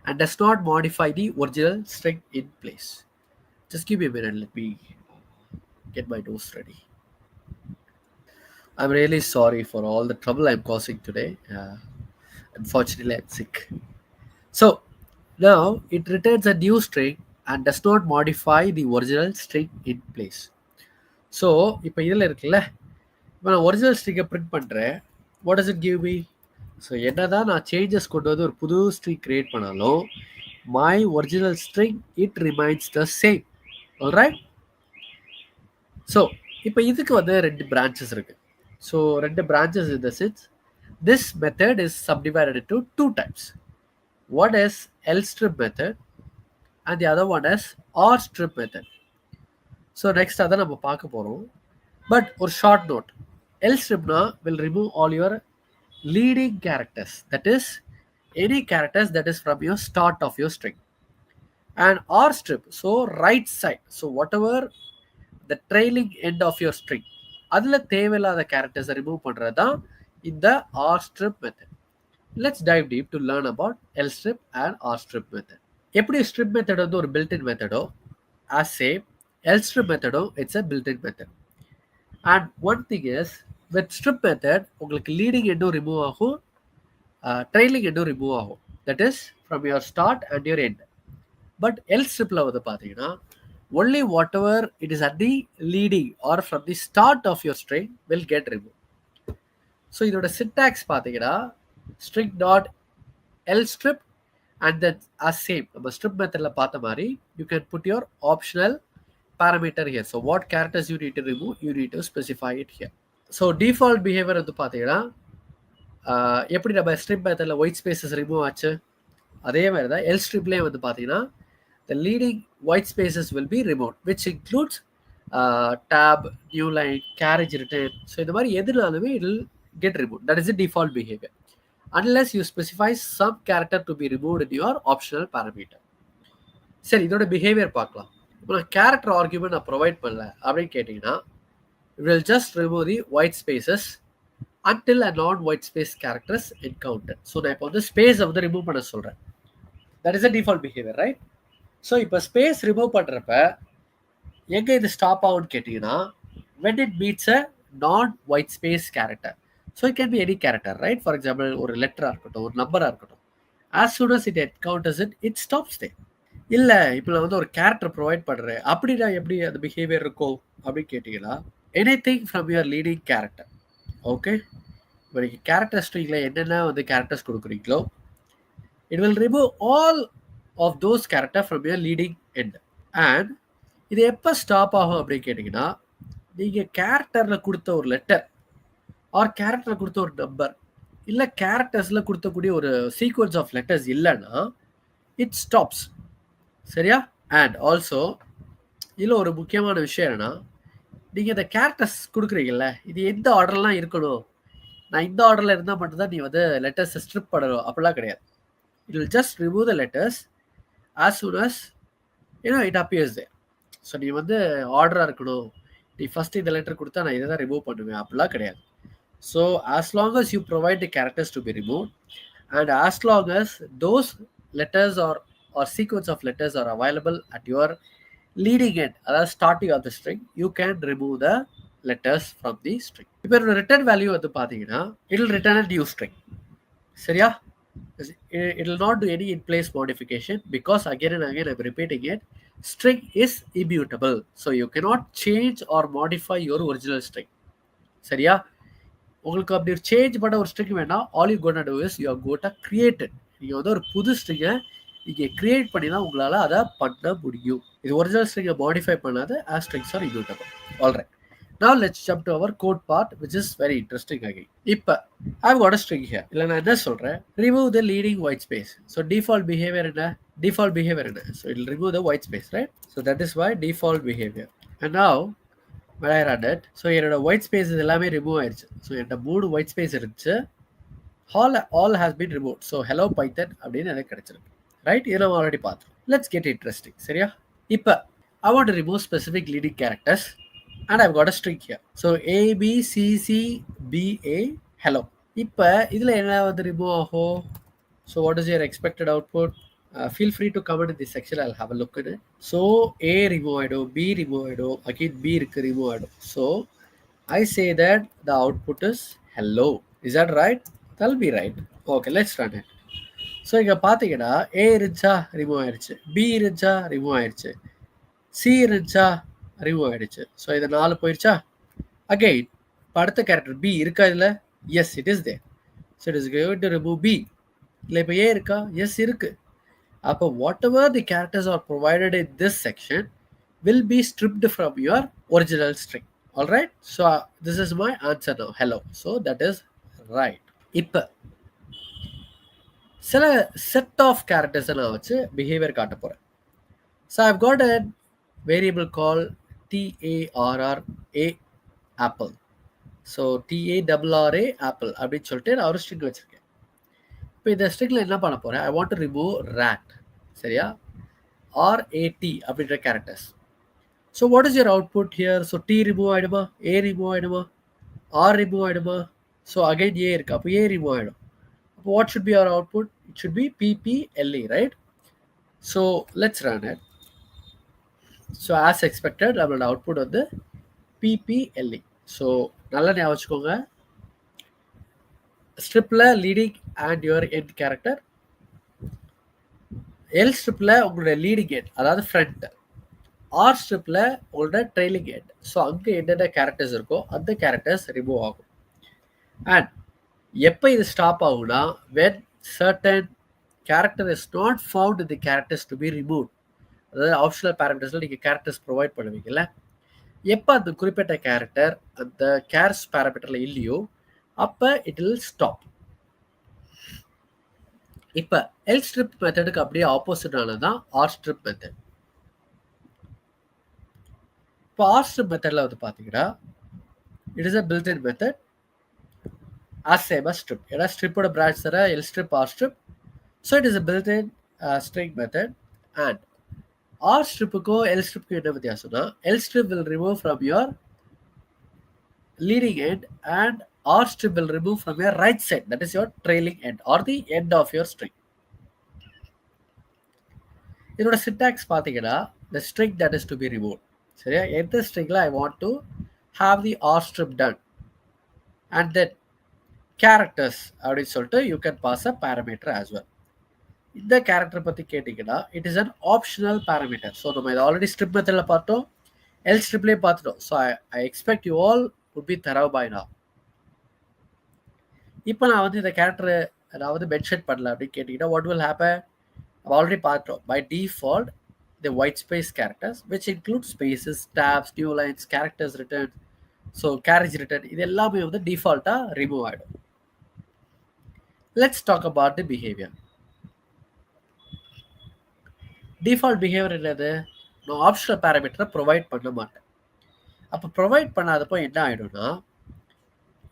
and does not modify the original string in place. Just give me a minute, let me get my notes ready. I'm really sorry for all the trouble I'm causing today. Unfortunately, I'm sick. So now it returns a new string and does not modify the original string in place. So இப்போ இதில் இருக்குல்ல, இப்போ நான் original ஸ்ட்ரிங்கை print பண்ணுறேன். What does it give me? So என்ன தான் நான் changes கொண்டு வந்து ஒரு புது ஸ்ட்ரிங் கிரியேட் பண்ணாலும் my original string it remains the same. Alright? So இப்போ இதுக்கு வந்து 2 பிரான்ச்சஸ் இருக்குது. So 2 branches in the sense this method is subdivided into 2 types. One is lstrip method and the other one is rstrip method. So next அதை நம்ம பார்க்க போகிறோம். But ஒரு short note, lstripனா will remove all your leading characters, that is any characters that is from your start of your string. And rstrip, so right side, so whatever the trailing end of your string, அதில் தேவையில்லாத கேரக்டர்ஸை remove பண்ணுறது தான் இந்த rstrip method. Let's dive deep to learn about lstrip and rstrip method. எப்படி strip method வந்து ஒரு built-in மெத்தடோ, as same lstrip மெத்தடோ it's a built-in method. And one thing is with strip method உங்களுக்கு லீடிங் எண்டும் ரிமூவ் ஆகும், trailing எண்டும் remove ஆகும், that is from your start and your end. பட் lstripல வந்து பார்த்தீங்கன்னா only whatever it is at the leading or from the start of your string will get removed. So இதோட சின்டாக்ஸ் பார்த்தீங்கன்னா string dot lstrip and then as same நம்ம strip methodல பார்த்த மாதிரி you can put your optional parameter here. So what characters you need to remove, you need to specify it here. So default behavior வந்து பார்த்தீங்கன்னா எப்படி நம்ம strip methodல white spaces remove ஆச்சு அதே மாதிரி தான் lstripலேயே வந்து பார்த்தீங்கன்னா the leading white spaces will be removed, which includes tab, new line, carriage return. So இந்த மாதிரி எதுனாலுமே it will get removed. That is the default behavior unless you specify some character to be removed in your optional parameter. சரி, இதோட behaviour பார்க்கலாம். இப்போ நான் character argument நான் provide பண்ணல அப்படின்னு கேட்டிங்கன்னா it will just remove the white spaces until a non-white space characters encountered. So நான் இப்போ வந்து ஸ்பேஸை வந்து ரிமூவ் பண்ண சொல்கிறேன். That is a default behaviour, right? So இப்போ ஸ்பேஸ் ரிமூவ் பண்ணுறப்ப எங்கே இது ஸ்டாப் ஆகும்னு கேட்டிங்கன்னா when it meets a non-white space character. So it can be any character, right? For example, ஒரு லெட்டராக இருக்கட்டும், ஒரு நம்பராக இருக்கட்டும். As soon as it encounters it, it stops there. இல்லை இப்போ நான் வந்து ஒரு கேரக்டர் ப்ரொவைட் பண்ணுறேன் அப்படின்னா எப்படி அந்த பிஹேவியர் இருக்கும் அப்படின்னு கேட்டிங்கன்னா anything from your leading character, okay, இப்போ நீங்கள் கேரக்டர் ஸ்ட்ரிங்கில் என்னென்ன வந்து கேரக்டர்ஸ் கொடுக்குறீங்களோ it will remove all of those character from your leading end. And இது எப்போ ஸ்டாப் ஆகும் அப்படின்னு கேட்டிங்கன்னா, நீங்கள் கேரக்டரில் கொடுத்த ஒரு லெட்டர் ஆர் கேரக்டரில் கொடுத்த ஒரு நம்பர் இல்லை கேரக்டர்ஸில் கொடுத்தக்கூடிய ஒரு சீக்வன்ஸ் ஆஃப் லெட்டர்ஸ் இல்லைன்னா இட் ஸ்டாப்ஸ். சரியா? அண்ட் ஆல்சோ இதில் ஒரு முக்கியமான விஷயம் என்னென்னா, நீங்கள் இந்த கேரக்டர்ஸ் கொடுக்குறீங்கல்ல, இது எந்த ஆர்டர்லாம் இருக்கணும், நான் இந்த ஆர்டரில் இருந்தால் மட்டும்தான் நீ வந்து லெட்டர்ஸை ஸ்ட்ரிப் பண்ணணும் அப்படிலாம் கிடையாது. It will just remove the letters as soon as it appears there. So நீ வந்து ஆர்டராக இருக்கணும், நீ ஃபஸ்ட் இந்த லெட்டர் கொடுத்தா நான் இதை தான் ரிமூவ் பண்ணுவேன் அப்படிலாம் கிடையாது. So as long as you provide the characters to be removed and as long as those letters or sequence of letters are available at your leading end, அதாவது starting of the string, you can remove the letters from the string. இப்போ என்னோட return value வந்து பார்த்தீங்கன்னா it will return a new string. சரியா? It will not do any in place modification because again and again I'm repeating it, string is immutable, so you cannot change or modify your original string. சரியா? உங்களுக்கு அப்படி ஒரு change பண்ண ஒரு string வேணால் all you gonna do is you are gotta created. நீங்கள் வந்து ஒரு புது ஸ்ட்ரிங்கை நீங்கள் கிரியேட் பண்ணி தான் உங்களால் அதை பண்ண முடியும். இது ஒரிஜினல் ஸ்ட்ரிங்கை மாடிஃபை பண்ணாத as strings are immutable. Alright. Now let's jump to our code part, which is very interesting again. இப்போ I've got a string here. இல்லை நான் என்ன சொல்கிறேன், remove the leading white space. So default behavior என்ன? So it will remove the white space, right? So that is why default behavior. And now when I run it, so என்னோட white space எல்லாமே remove ஆயிடுச்சு. So என்னோட 3 white space இருந்துச்சு, all has been removed. So hello python அப்படின்னு எனக்கு கிடைச்சிருக்கு, right? இதை நம்ம ஆல்ரெடி பார்த்தோம். Let's get interesting. சரியா? இப்போ I want to remove specific leading characters and I've got a string here. So A B C C B A hello. இப்போ இதில் என்ன வந்து ரிமூவ் ஆகும்? So what is your expected output? Feel free to comment in this section. I'll have a look at it. So A remove ஆயிடும், B remove ஆயிடும், again B இருக்கு remove ஆயிடும். So I say that the output is hello. Is that right? That'll be right. Okay, let's run it. So இங்கே பார்த்தீங்கன்னா A இருந்துச்சா remove ஆயிடுச்சு, B இருந்துச்சா remove ஆயிடுச்சு, C இருந்துச்சா ரிமூவ் ஆயிடுச்சு. ஸோ இது 4 போயிடுச்சா? அகெயின் இப்போ அடுத்த கேரக்டர் B இருக்கா இதில்? Yes, it is there. So it is going to remove B. இல்லை இப்போ A இருக்கா? எஸ் இருக்கு. அப்போ whatever the characters are provided in this section will be stripped from your original string. Alright? So this is my answer now, hello. So that is right. இப்போ சில set of கேரக்டர்ஸை நான் வச்சு behaviour காட்ட போகிறேன். So I've got அ variable கால் TARRA apple. So TARRA apple அப்படின்னு சொல்லிட்டு நான் ஒரு ஸ்ட்ரிங் வச்சுருக்கேன். இப்போ இந்த ஸ்ட்ரிங்கில் என்ன பண்ண போகிறேன், I want to remove rat. சரியா? RAT அப்படின்ற கேரக்டர்ஸ். So what is your output here? So T remove ஆகிடுமா, A ரிமூவ் ஆகிடுமா, R ரிமூவ் ஆகிடுமா? ஸோ அகைன் A இருக்குது, அப்போ A ரிமூவ் ஆகிடும். அப்போ what should be our output? It should be PPLE, right? So let's run it. So as expected, நம்மளோட output வந்து PPLE. So நல்லா ஞாபகம் வச்சுக்கோங்க, ஸ்ட்ரிப்பில் leading and your end character, L ஸ்ட்ரிப்பில் உங்களோட லீடிங் எண்ட் அதாவது ஃப்ரண்ட், ஆர் ஸ்ட்ரிப்பில் உங்களோட ட்ரெயிலிங் எண்ட். ஸோ அங்கே என்னென்ன கேரக்டர்ஸ் இருக்கோ அந்த கேரக்டர்ஸ் ரிமூவ் ஆகும். அண்ட் எப்போ இது ஸ்டாப் ஆகும்னா, when certain character is not found in the characters to be removed. அதாவது ஆப்ஷனல் பேராமீட்டர்ஸில் நீங்கள் கேரக்டர்ஸ் ப்ரொவைட் பண்ணுவீங்கல்ல, எப்போ அந்த குறிப்பிட்ட கேரக்டர் அந்த கேர்ஸ் பேராமீட்டரில் இல்லையோ அப்போ இட் வில் ஸ்டாப். இப்போ எல் ஸ்ட்ரிப் மெத்தடுக்கு அப்படியே ஆப்போசிட்டானது தான் ஆர் ஸ்ட்ரிப் மெத்தட். இப்போ ஆர் ஸ்ட்ரிப் மெத்தடில் வந்து பார்த்தீங்கன்னா it is a built-in method as same as strip. ஏன்னா ஸ்ட்ரிப்போட பிரான்ச் தர L strip R strip. So it is a built-in string method. And R ஸ்ட்ரிப்புக்கும் எல் ஸ்ட்ரிப்புக்கும் என்ன வித்தியாசம்னா, L strip will remove from your leading end and R strip will remove from your right side, that is your trailing end or the end of your string. இதோட syntax பார்த்தீங்கன்னா the string that is to be removed. சரியா? எந்த ஸ்ட்ரிங்கில் I want to have the R strip done and then characters அப்படின்னு சொல்லிட்டு you can pass a parameter as well. இந்த character பற்றி கேட்டிங்கன்னா it is an optional parameter. So நம்ம இதை ஆல்ரெடி ஸ்ட்ரிப் மெத்தடில் பார்த்தோம், எல் ஸ்ட்ரிப்லேயே பார்த்துட்டோம். So I expect you all would be thorough by now. இப்போ நான் வந்து இந்த கேரக்டர் நான் வந்து மென்ஷன் பண்ணல அப்படின்னு கேட்டிங்கன்னா வாட் வில் ஹேப்பன் ஆல்ரெடி பார்த்தோம் by default the white space characters which include spaces, tabs, new lines, characters written, so carriage written இது எல்லாமே வந்து டிஃபால்ட்டா ரிமூவ் ஆயிடும். Let's talk about the behavior. Default behaviour என்னது? நான் ஆப்ஷனல் பேராமீட்டரை ப்ரொவைட் பண்ண மாட்டேன். அப்போ ப்ரொவைட் பண்ணாதப்போ என்ன ஆகிடும்னா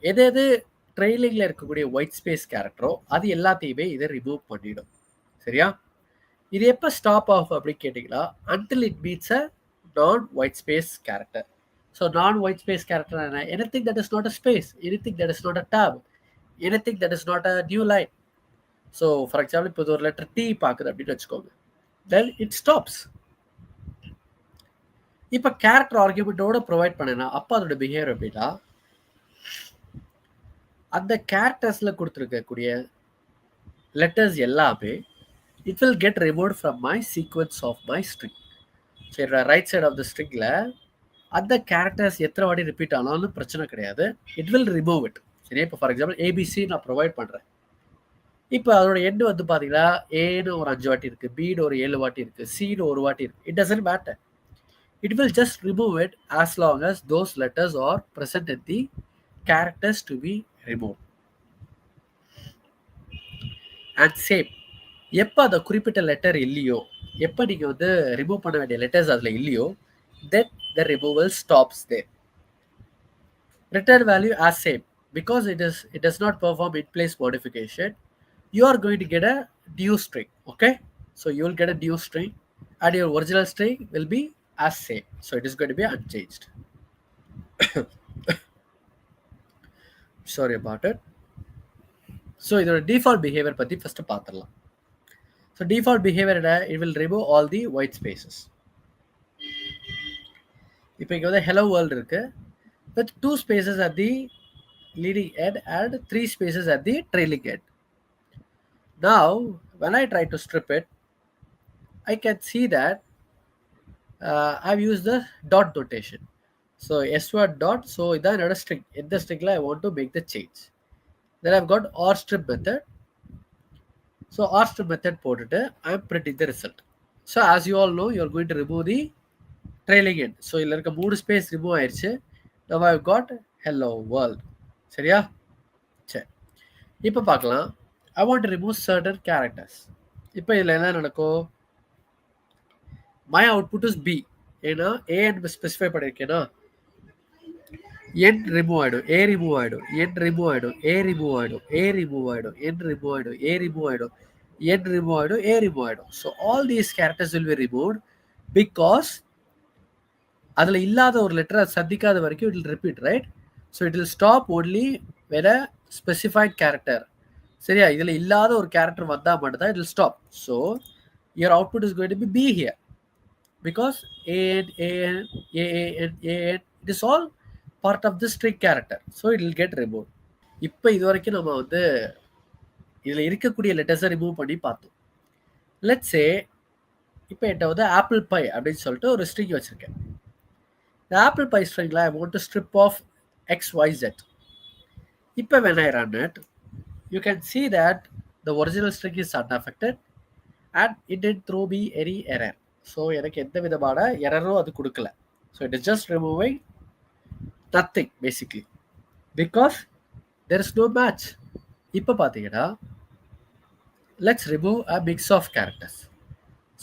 எது எது ட்ரெயிலிங்கில் இருக்கக்கூடிய ஒயிட் ஸ்பேஸ் கேரக்டரோ அது எல்லாத்தையுமே இதை ரிமூவ் பண்ணிடும். சரியா? இது எப்போ ஸ்டாப் ஆஃப் அப்படின்னு கேட்டிங்கன்னா until it meets a non white space character. So non white space character என்ன? Anything that is not a space, anything that is not a tab, anything that is not a new line. So for example இப்போ ஒரு letter D பார்க்குது அப்படின்னு வச்சுக்கோங்க, then it stops. இப்போ character ஆர்குமெண்ட்டோட provide பண்ணேன்னா அப்போ அதோட பிஹேவியர் அப்படின்னா அந்த கேரக்டர்ஸில் கொடுத்துருக்கக்கூடிய லெட்டர்ஸ் எல்லாமே it will get removed from my sequence of my string. சரி, ரைட் சைட் ஆஃப் த ஸ்ட்ரிங்கில் அந்த கேரக்டர்ஸ் எத்தனை வாட்டி ரிப்பீட் ஆனாலும் பிரச்சனை கிடையாது, இட் வில் ரிமூவ் இட். சரி, இப்போ ஃபார் எக்ஸாம்பிள் ஏபிசி நான் ப்ரொவைட் பண்ணுறேன். இப்போ அதோட எண்டு வந்து பார்த்தீங்கன்னா ஏன்னு ஒரு 5 வாட்டி இருக்குது, பின்னு ஒரு 7 வாட்டி இருக்குது, சின்னு ஒரு வாட்டி இருக்குது. It doesn't matter. It will just remove it as long as those letters are present in the characters to be removed. And same, எப்போ அந்த குறிப்பிட்ட லெட்டர் இல்லையோ, எப்போ நீங்கள் வந்து ரிமூவ் பண்ண வேண்டிய லெட்டர்ஸ் அதில் இல்லையோ, then the removal stops there. Return value as same because it does not perform in place modification. You are going to get a new string. Okay, so you will get a new string and your original string will be as same, so it is going to be unchanged. Sorry about it. So இதோட default behavior பத்தி first பார்த்துடலாம். So default behavior என்ன? It will remove all the white spaces. இப்போ இங்க வந்து hello world இருக்கு with 2 spaces at the leading end and 3 spaces at the trailing end. Now when I try to strip it, I can see that I've used the dot notation. So s1 dot, so இதான் என்னோட string. இந்த stringல I want to make the change. Then I've got or strip method. So or strip method போட்டுட்டு I'm printing the result. So as you all know, you're going to remove the trailing end. So இதில் இருக்க 3 space remove ஆயிடுச்சு. Now I've got hello world. சரியா? சரி, இப்போ பார்க்கலாம். I want to remove certain characters. இப்போ இதில் என்ன நடக்கும்? My output is B. ஏன்னா A and specify பண்ணியிருக்கேன்னா என் ரிமூவ் ஆகிடும், ஏ ரிமூவ் ஆகிடும், என் ரிமூவ் ஆகிடும், ஏ ரிமூவ் ஆகிடும், ஏ ரிமூவ் ஆகிடும், என் ரிமூவ் ஆகிடும், ஏ ரிமூவ் ஆகிடும், என் ரிமூவ் ஆகிடும், ஏ ரிமூவ் ஆகிடும். So all these characters will B removed because அதில் இல்லாத ஒரு லெட்டரை சந்திக்காத வரைக்கும் it will repeat, right? So it will stop only when a specified character. சரியா? இதில் இல்லாத ஒரு கேரக்டர் வந்தால் மட்டும்தான் it will stop. So your output is going to be here because an it is all part of the string character, so it will get removed. இப்போ இது வரைக்கும் நம்ம வந்து இதில் இருக்கக்கூடிய லெட்டர்ஸை ரிமூவ் பண்ணி பார்த்தோம். லெட்ஸ் சே இப்போ என்கிட்ட வந்து ஆப்பிள் பை அப்படின்னு சொல்லிட்டு ஒரு ஸ்ட்ரிங் வச்சுருக்கேன். இந்த ஆப்பிள் பை ஸ்ட்ரிங்கில் I want to strip off XYZ. இப்போ when I run it, you can see that the original string is unaffected and it didn't throw me any error. So எனக்கு எந்த விதமான எரரும் அது கொடுக்கல. So it is just removing nothing basically because there is no match. இப்போ பார்த்தீங்கன்னா let's remove a mix of characters.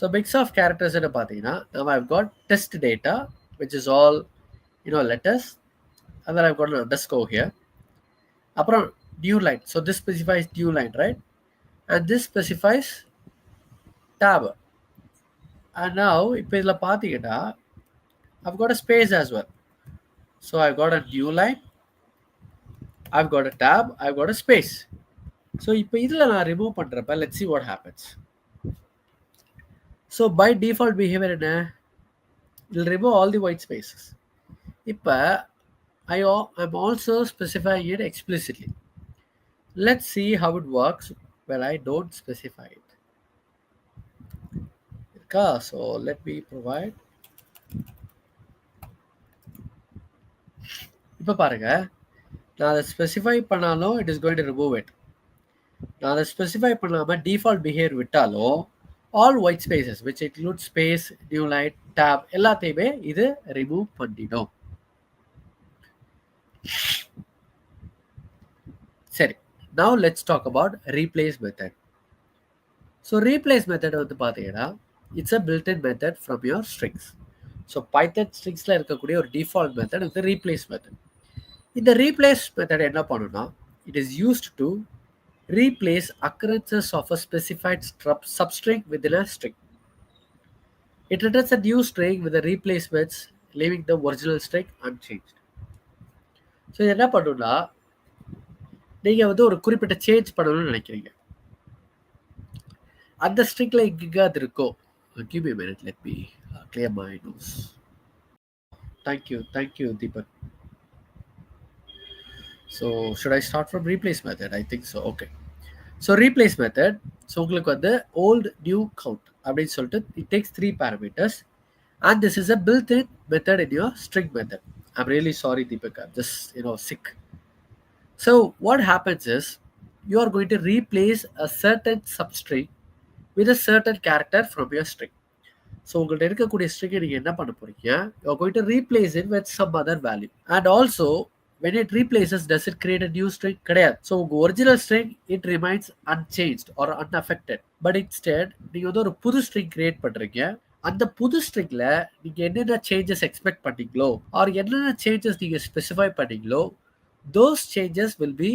So mix of characters என்ன பார்த்தீங்கன்னா நம்ம I've got test data which is all letters and then I've got an underscore here. அப்புறம் new line. So this specifies new line, right? And this specifies tab. And now இப்போ இதில் பார்த்தீங்கன்னா I've got a space as well. So I've got a new line, I've got a tab, I've got a space. So இப்போ இதில் நான் remove பண்ணுறப்ப let's see what happens. So by default behavior என்ன? It will remove all the white spaces. இப்போ I'm also specifying it explicitly. Let's see how it works when I don't specify it. So let me provide. இப்போ பாருங்க, நான் அதை specify பண்ணாலும் it is going to remove it. நான் அதை specify பண்ணாமல் default behaviour விட்டாலும் all white spaces which include space, new line, tab எல்லாத்தையுமே இது ரிமூவ் பண்ணிடும். சரி, now let's talk about replace method. So replace method வந்து பார்த்தீங்கன்னா it's a built-in method from your strings. So Python ஸ்ட்ரிங்ஸில் இருக்கக்கூடிய ஒரு டிஃபால்ட் மெத்தட் வந்து ரீப்ளேஸ் மெத்தட். இந்த ரீப்ளேஸ் மெத்தட் என்ன பண்ணுன்னா it is used to replace occurrences of a specified substring within a string. It returns a new string with the replacements, leaving the original string unchanged. So இது என்ன பண்ணுன்னா நீங்கள் வந்து ஒரு குறிப்பிட்ட சேஞ்ச் பண்ணணும்னு நினைக்கிறீங்க. அந்த ஸ்ட்ரிங்ல எங்கே அது இருக்கோ, give me a minute, let me clear my nose. Thank you Deepak. So should I start from replace method? I think so. Okay. So replace method, so உங்களுக்கு வந்து old, new, count அப்படின்னு சொல்லிட்டு it takes 3 parameters and this is a built-in method in your string method. I'm really sorry Deepak, I'm just sick. So what happens is you are going to replace a certain substring with a certain character from your string. So உங்கள்கிட்ட இருக்கக்கூடிய ஸ்ட்ரிங்கை நீங்கள் என்ன பண்ண போறீங்க, you are going to replace it with some other value. And also when it replaces, does it create a new string? கிடையாது. So உங்கள் original string it remains unchanged or unaffected. But instead நீங்கள் வந்து ஒரு புது string create பண்ணுறீங்க. அந்த புது ஸ்ட்ரிங்ல நீங்கள் என்னென்ன சேஞ்சஸ் எக்ஸ்பெக்ட் பண்ணீங்களோ ஆர் என்னென்ன சேஞ்சஸ் நீங்கள் ஸ்பெசிஃபை பண்ணீங்களோ those changes will be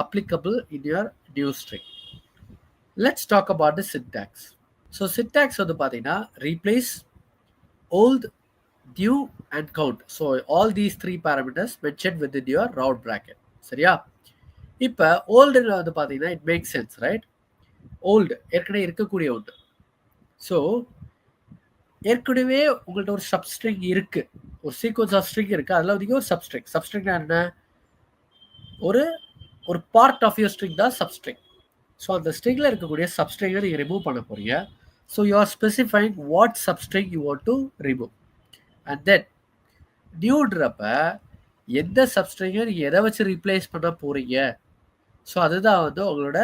applicable in your new string. Let's talk about the syntax. So syntax வந்து பார்த்தீங்கன்னா replace, old, new and count. So all these 3 parameters mentioned within your round bracket. சரியா? இப்போ old வந்து பார்த்தீங்கன்னா it makes sense, right? old ஏற்கனவே இருக்கக்கூடிய ஒன்று. So ஏற்கனவே உங்கள்கிட்ட ஒரு சப்ஸ்ட்ரிங் இருக்கு, ஒரு சீக்வன்ஸ் ஆஃப் ஸ்ட்ரிங் இருக்கு, அதில் வந்து ஒரு சப்ஸ்ட்ரிங்னா என்ன, ஒரு பார்ட் ஆஃப் யூர் ஸ்ட்ரிங் தான் சப்ஸ்ட்ரிங். ஸோ அந்த ஸ்ட்ரிங்கில் இருக்கக்கூடிய சப்ஸ்ட்ரிங்கை நீங்கள் ரிமூவ் பண்ண போறீங்க. So you are specifying what substring you want to remove. And then நியூன்றப்ப எந்த சப்ஸ்ட்ரிங்கை நீங்கள் எதை வச்சு ரீப்ளேஸ் பண்ண போறீங்க, ஸோ அதுதான் வந்து உங்களோட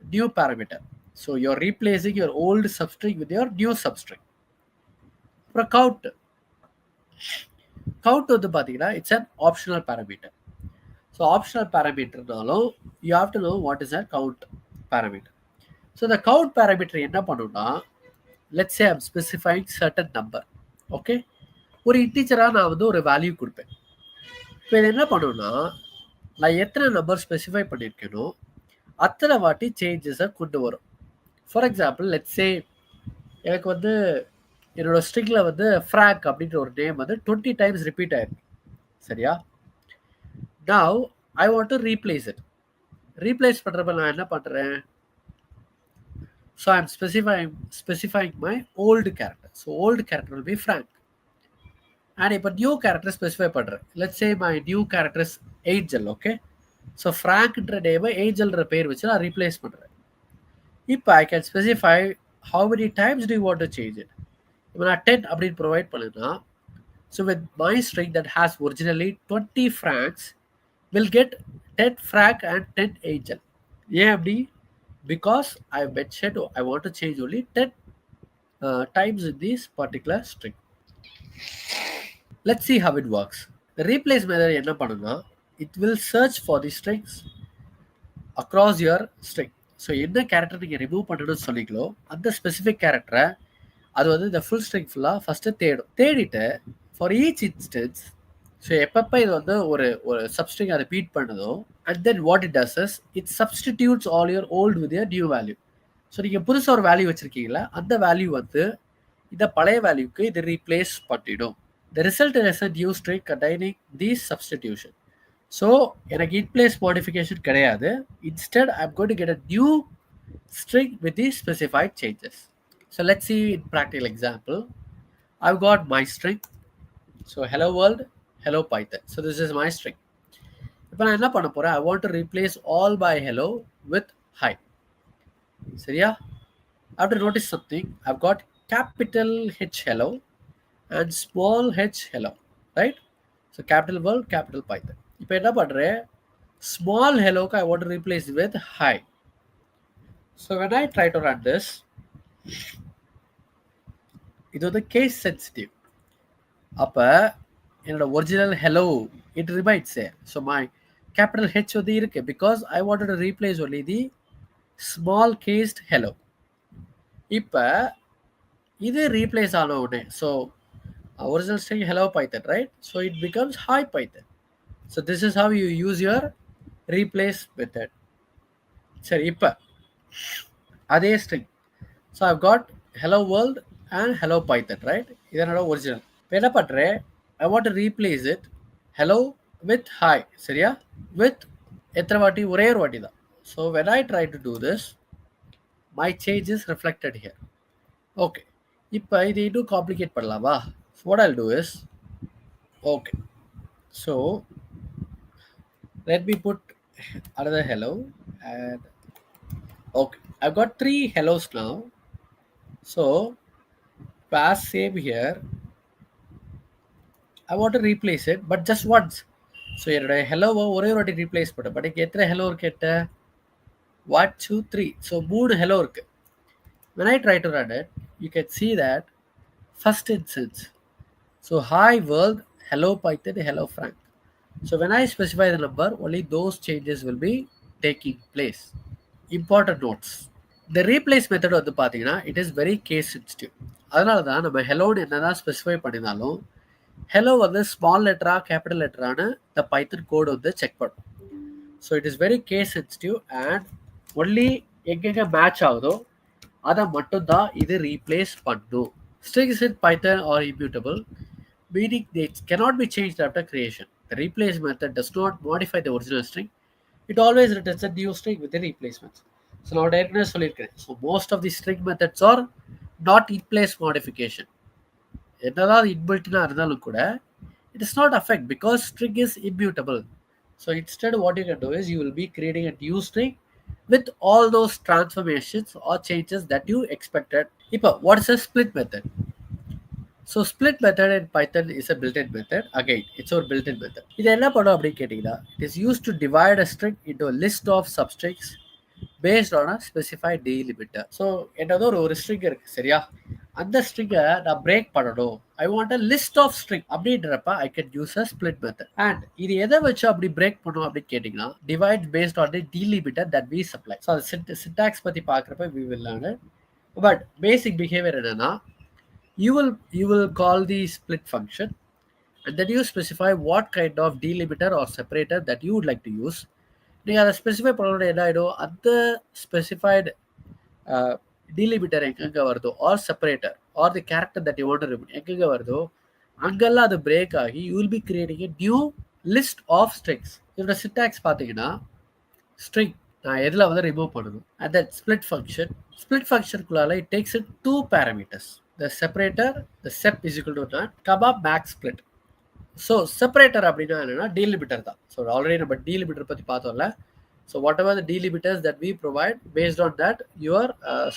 new parameter. So you are replacing your old substring with your new substring. அப்புறம் கவுண்ட் வந்து பார்த்தீங்கன்னா it's an optional parameter. So optional பேராமீட்டர்னாலும் you have to know what is a count parameter. So இந்த count parameter என்ன பண்ணுன்னா, let's say I'm specifying certain number. Okay, ஒரு இன்டீஜராக நான் வந்து ஒரு வேல்யூ கொடுப்பேன். இப்போ இது என்ன பண்ணுன்னா, நான் எத்தனை நம்பர் ஸ்பெசிஃபை பண்ணியிருக்கேனோ அத்தனை வாட்டி சேஞ்சஸை கொண்டு வரும். ஃபார் எக்ஸாம்பிள் லெட்ஸ் சே எனக்கு வந்து என்னோட ஸ்ட்ரிங்ல வந்து ஃப்ராங்க் அப்படின்ற ஒரு நேம் வந்து 20 டைம்ஸ் ரிப்பீட் ஆயிருக்கு. சரியா? Now I want to replace it. Replace பண்றப்ப நான் என்ன பண்றேன், so I'm specifying my old character. So old character will be Frank. And இப்போ new character specify பண்றேன். Let's say my new character is Angel. Okay, so Frankன்ற name ஏஞ்சல்ன்ற பேர் வச்சு நான் ரீப்ளேஸ் பண்றேன். இப்போ I can specify how many times do you want to change it. இப்போ நான் 10 அப்படின்னு ப்ரொவைட் பண்ணேன்னா, so with my string that has originally 20 francs will get 10 franc and 10 angel. Yeah, because I mentioned I want to change only 10 times in this particular string. Let's see how it works. The replace method என்ன பண்ணுனா, it will search for the strings across your string. So என்ன character நீங்க remove பண்ணணும்னு சொன்னீங்களோ அந்த specific கேரக்டரை அது வந்து இந்த ஃபுல் ஸ்ட்ரிங் ஃபுல்லாக ஃபர்ஸ்ட் தேடிட்டு ஃபார் ஈச் இன்ஸ்டன்ஸ், ஸோ எப்பப்போ இது வந்து ஒரு சப்ஸ்ட்ரிங் அதை பீட் பண்ணுதோ, and then what it does is it substitutes all your old with your new value. So நீங்கள் புதுசாக ஒரு வேல்யூ வச்சுருக்கீங்களா, அந்த வேல்யூ வந்து இந்த பழைய வேல்யூக்கு இது ரீப்ளேஸ் பண்ணிடும். The result is a new string containing these substitution. So எனக்கு இன்பிளேஸ் மாடிஃபிகேஷன் கிடையாது. Instead I am going to get a new string with these specified changes. So let's see in practical example. I've got my string. So hello world, hello Python. So this is my string. இப்போ நான் என்ன பண்ண போறேன், I want to replace all by hello with hi. சரியா? I have to notice something. I've got capital H hello and small h hello, right? So capital world, capital Python. இப்போ என்ன பண்றேன், Small hello I want to replace with hi. So when I try to run this, இது வந்து case sensitive. அப்ப என்னோட original hello it remains there. So my capital H வந்து இருக்கு because I wanted to replace only the small cased hello. இப்ப இது replace ஆன உடனே so original string hello python, right? So it becomes hi python. So this is how you use your replace method. சரி, இப்ப அதே string. So I've got hello world and hello python, right? இது என்னோட original. இப்போ என்ன பண்றேன், I want to replace it hello with hi, சரியா? With எத்தனை வாட்டி, ஒரே ஒரு வாட்டி தான். So when I try to do this, my change is reflected here. Okay, இப்போ இது இன்னும் காம்ப்ளிகேட் பண்ணலாமா? So what I'll do is, okay, so let me put another hello and okay, I've got 3 hellos now. So pass same here, I want to replace it but just once. So என்னோட ஹெலோவை ஒரே ஒரு வாட்டி replace பண்ண, but இங்கே எத்தனை hello இருக்கு எட்ட 1 2 3, so 3 hello இருக்கு. when I try to run it, you can see that first instance, so hi world, hello python, hello frank. So when I specify the number, only those changes will be taking place. Important notes, the replace method வந்து பார்த்தீங்கன்னா it is very case sensitive. அதனால தான் நம்ம ஹெலோன்னு என்னதான் specify பண்ணினாலும் hello வந்து small லெட்டரா capital லெட்டரானு இந்த பைத்தன் கோடு வந்து செக் பண்ணும். So it is very case sensitive and only எங்கெங்கே மேட்ச் ஆகுதோ அதை மட்டும்தான் இது ரீப்ளேஸ் பண்ணும். Strings in Python are immutable, meaning they cannot be changed after creation. The replace method does not modify the original string. It always returns a new string with the replacements. So now ஏற்கனவே சொல்லியிருக்கேன். So most of the string methods are not in place modification. என்னதான் இன்பில்ட்னா இருந்தாலும் கூட it does not affect because string is immutable. So instead what you can do is you will be creating a new string with all those transformations or changes that you expected. இப்போ what is a split method? So split method in Python is a built-in method. Again, it's our built-in method. இது என்ன பண்ணும் அப்படின்னு கேட்டீங்கன்னா, it is used to divide a string into a list of substrings based on a specified delimiter. So என்னதோ ஒரு string இருக்கு, சரியா? அந்த ஸ்ட்ரிங்கை நான் பிரேக் பண்ணணும், I want a list of string அப்படின்றப்ப I can use a split method. And இது எதை வச்சு அப்படி பிரேக் பண்ணும் அப்படின்னு கேட்டிங்கன்னா, divide based on the delimiter that we supply. So அது சின்டாக்ஸ் பற்றி பார்க்குறப்ப we will learn it. But basic behaviour என்னன்னா, you will call the split function and then you specify what kind of delimiter or separator that you would like to use. நீங்கள் அதை specify பண்ணணும், என்ன ஆகிடும், அந்த specified delimiter எங்கெங்க வருதோ or separator or the character that you want to remove எங்கெங்க வருதோ அங்கெல்லாம் அது பிரேக் ஆகி you will be creating a new list of strings. இதோட சின்டாக்ஸ் பார்த்தீங்கன்னா, ஸ்ட்ரிங் நான் எதில் வந்து ரிமூவ் பண்ணணும், அண்ட் தென் ஸ்பிளிட் ஃபங்க்ஷனுக்குள்ளால it takes in 2 parameters, the separator, the sep is equal to not comma max split. So separator அப்படின்னா என்னன்னா delimiter தான். ஸோ ஆல்ரெடி நம்ம டீலிமிட்டர் பற்றி பார்த்தோம்ல. So whatever the delimiters that we provide, based on that your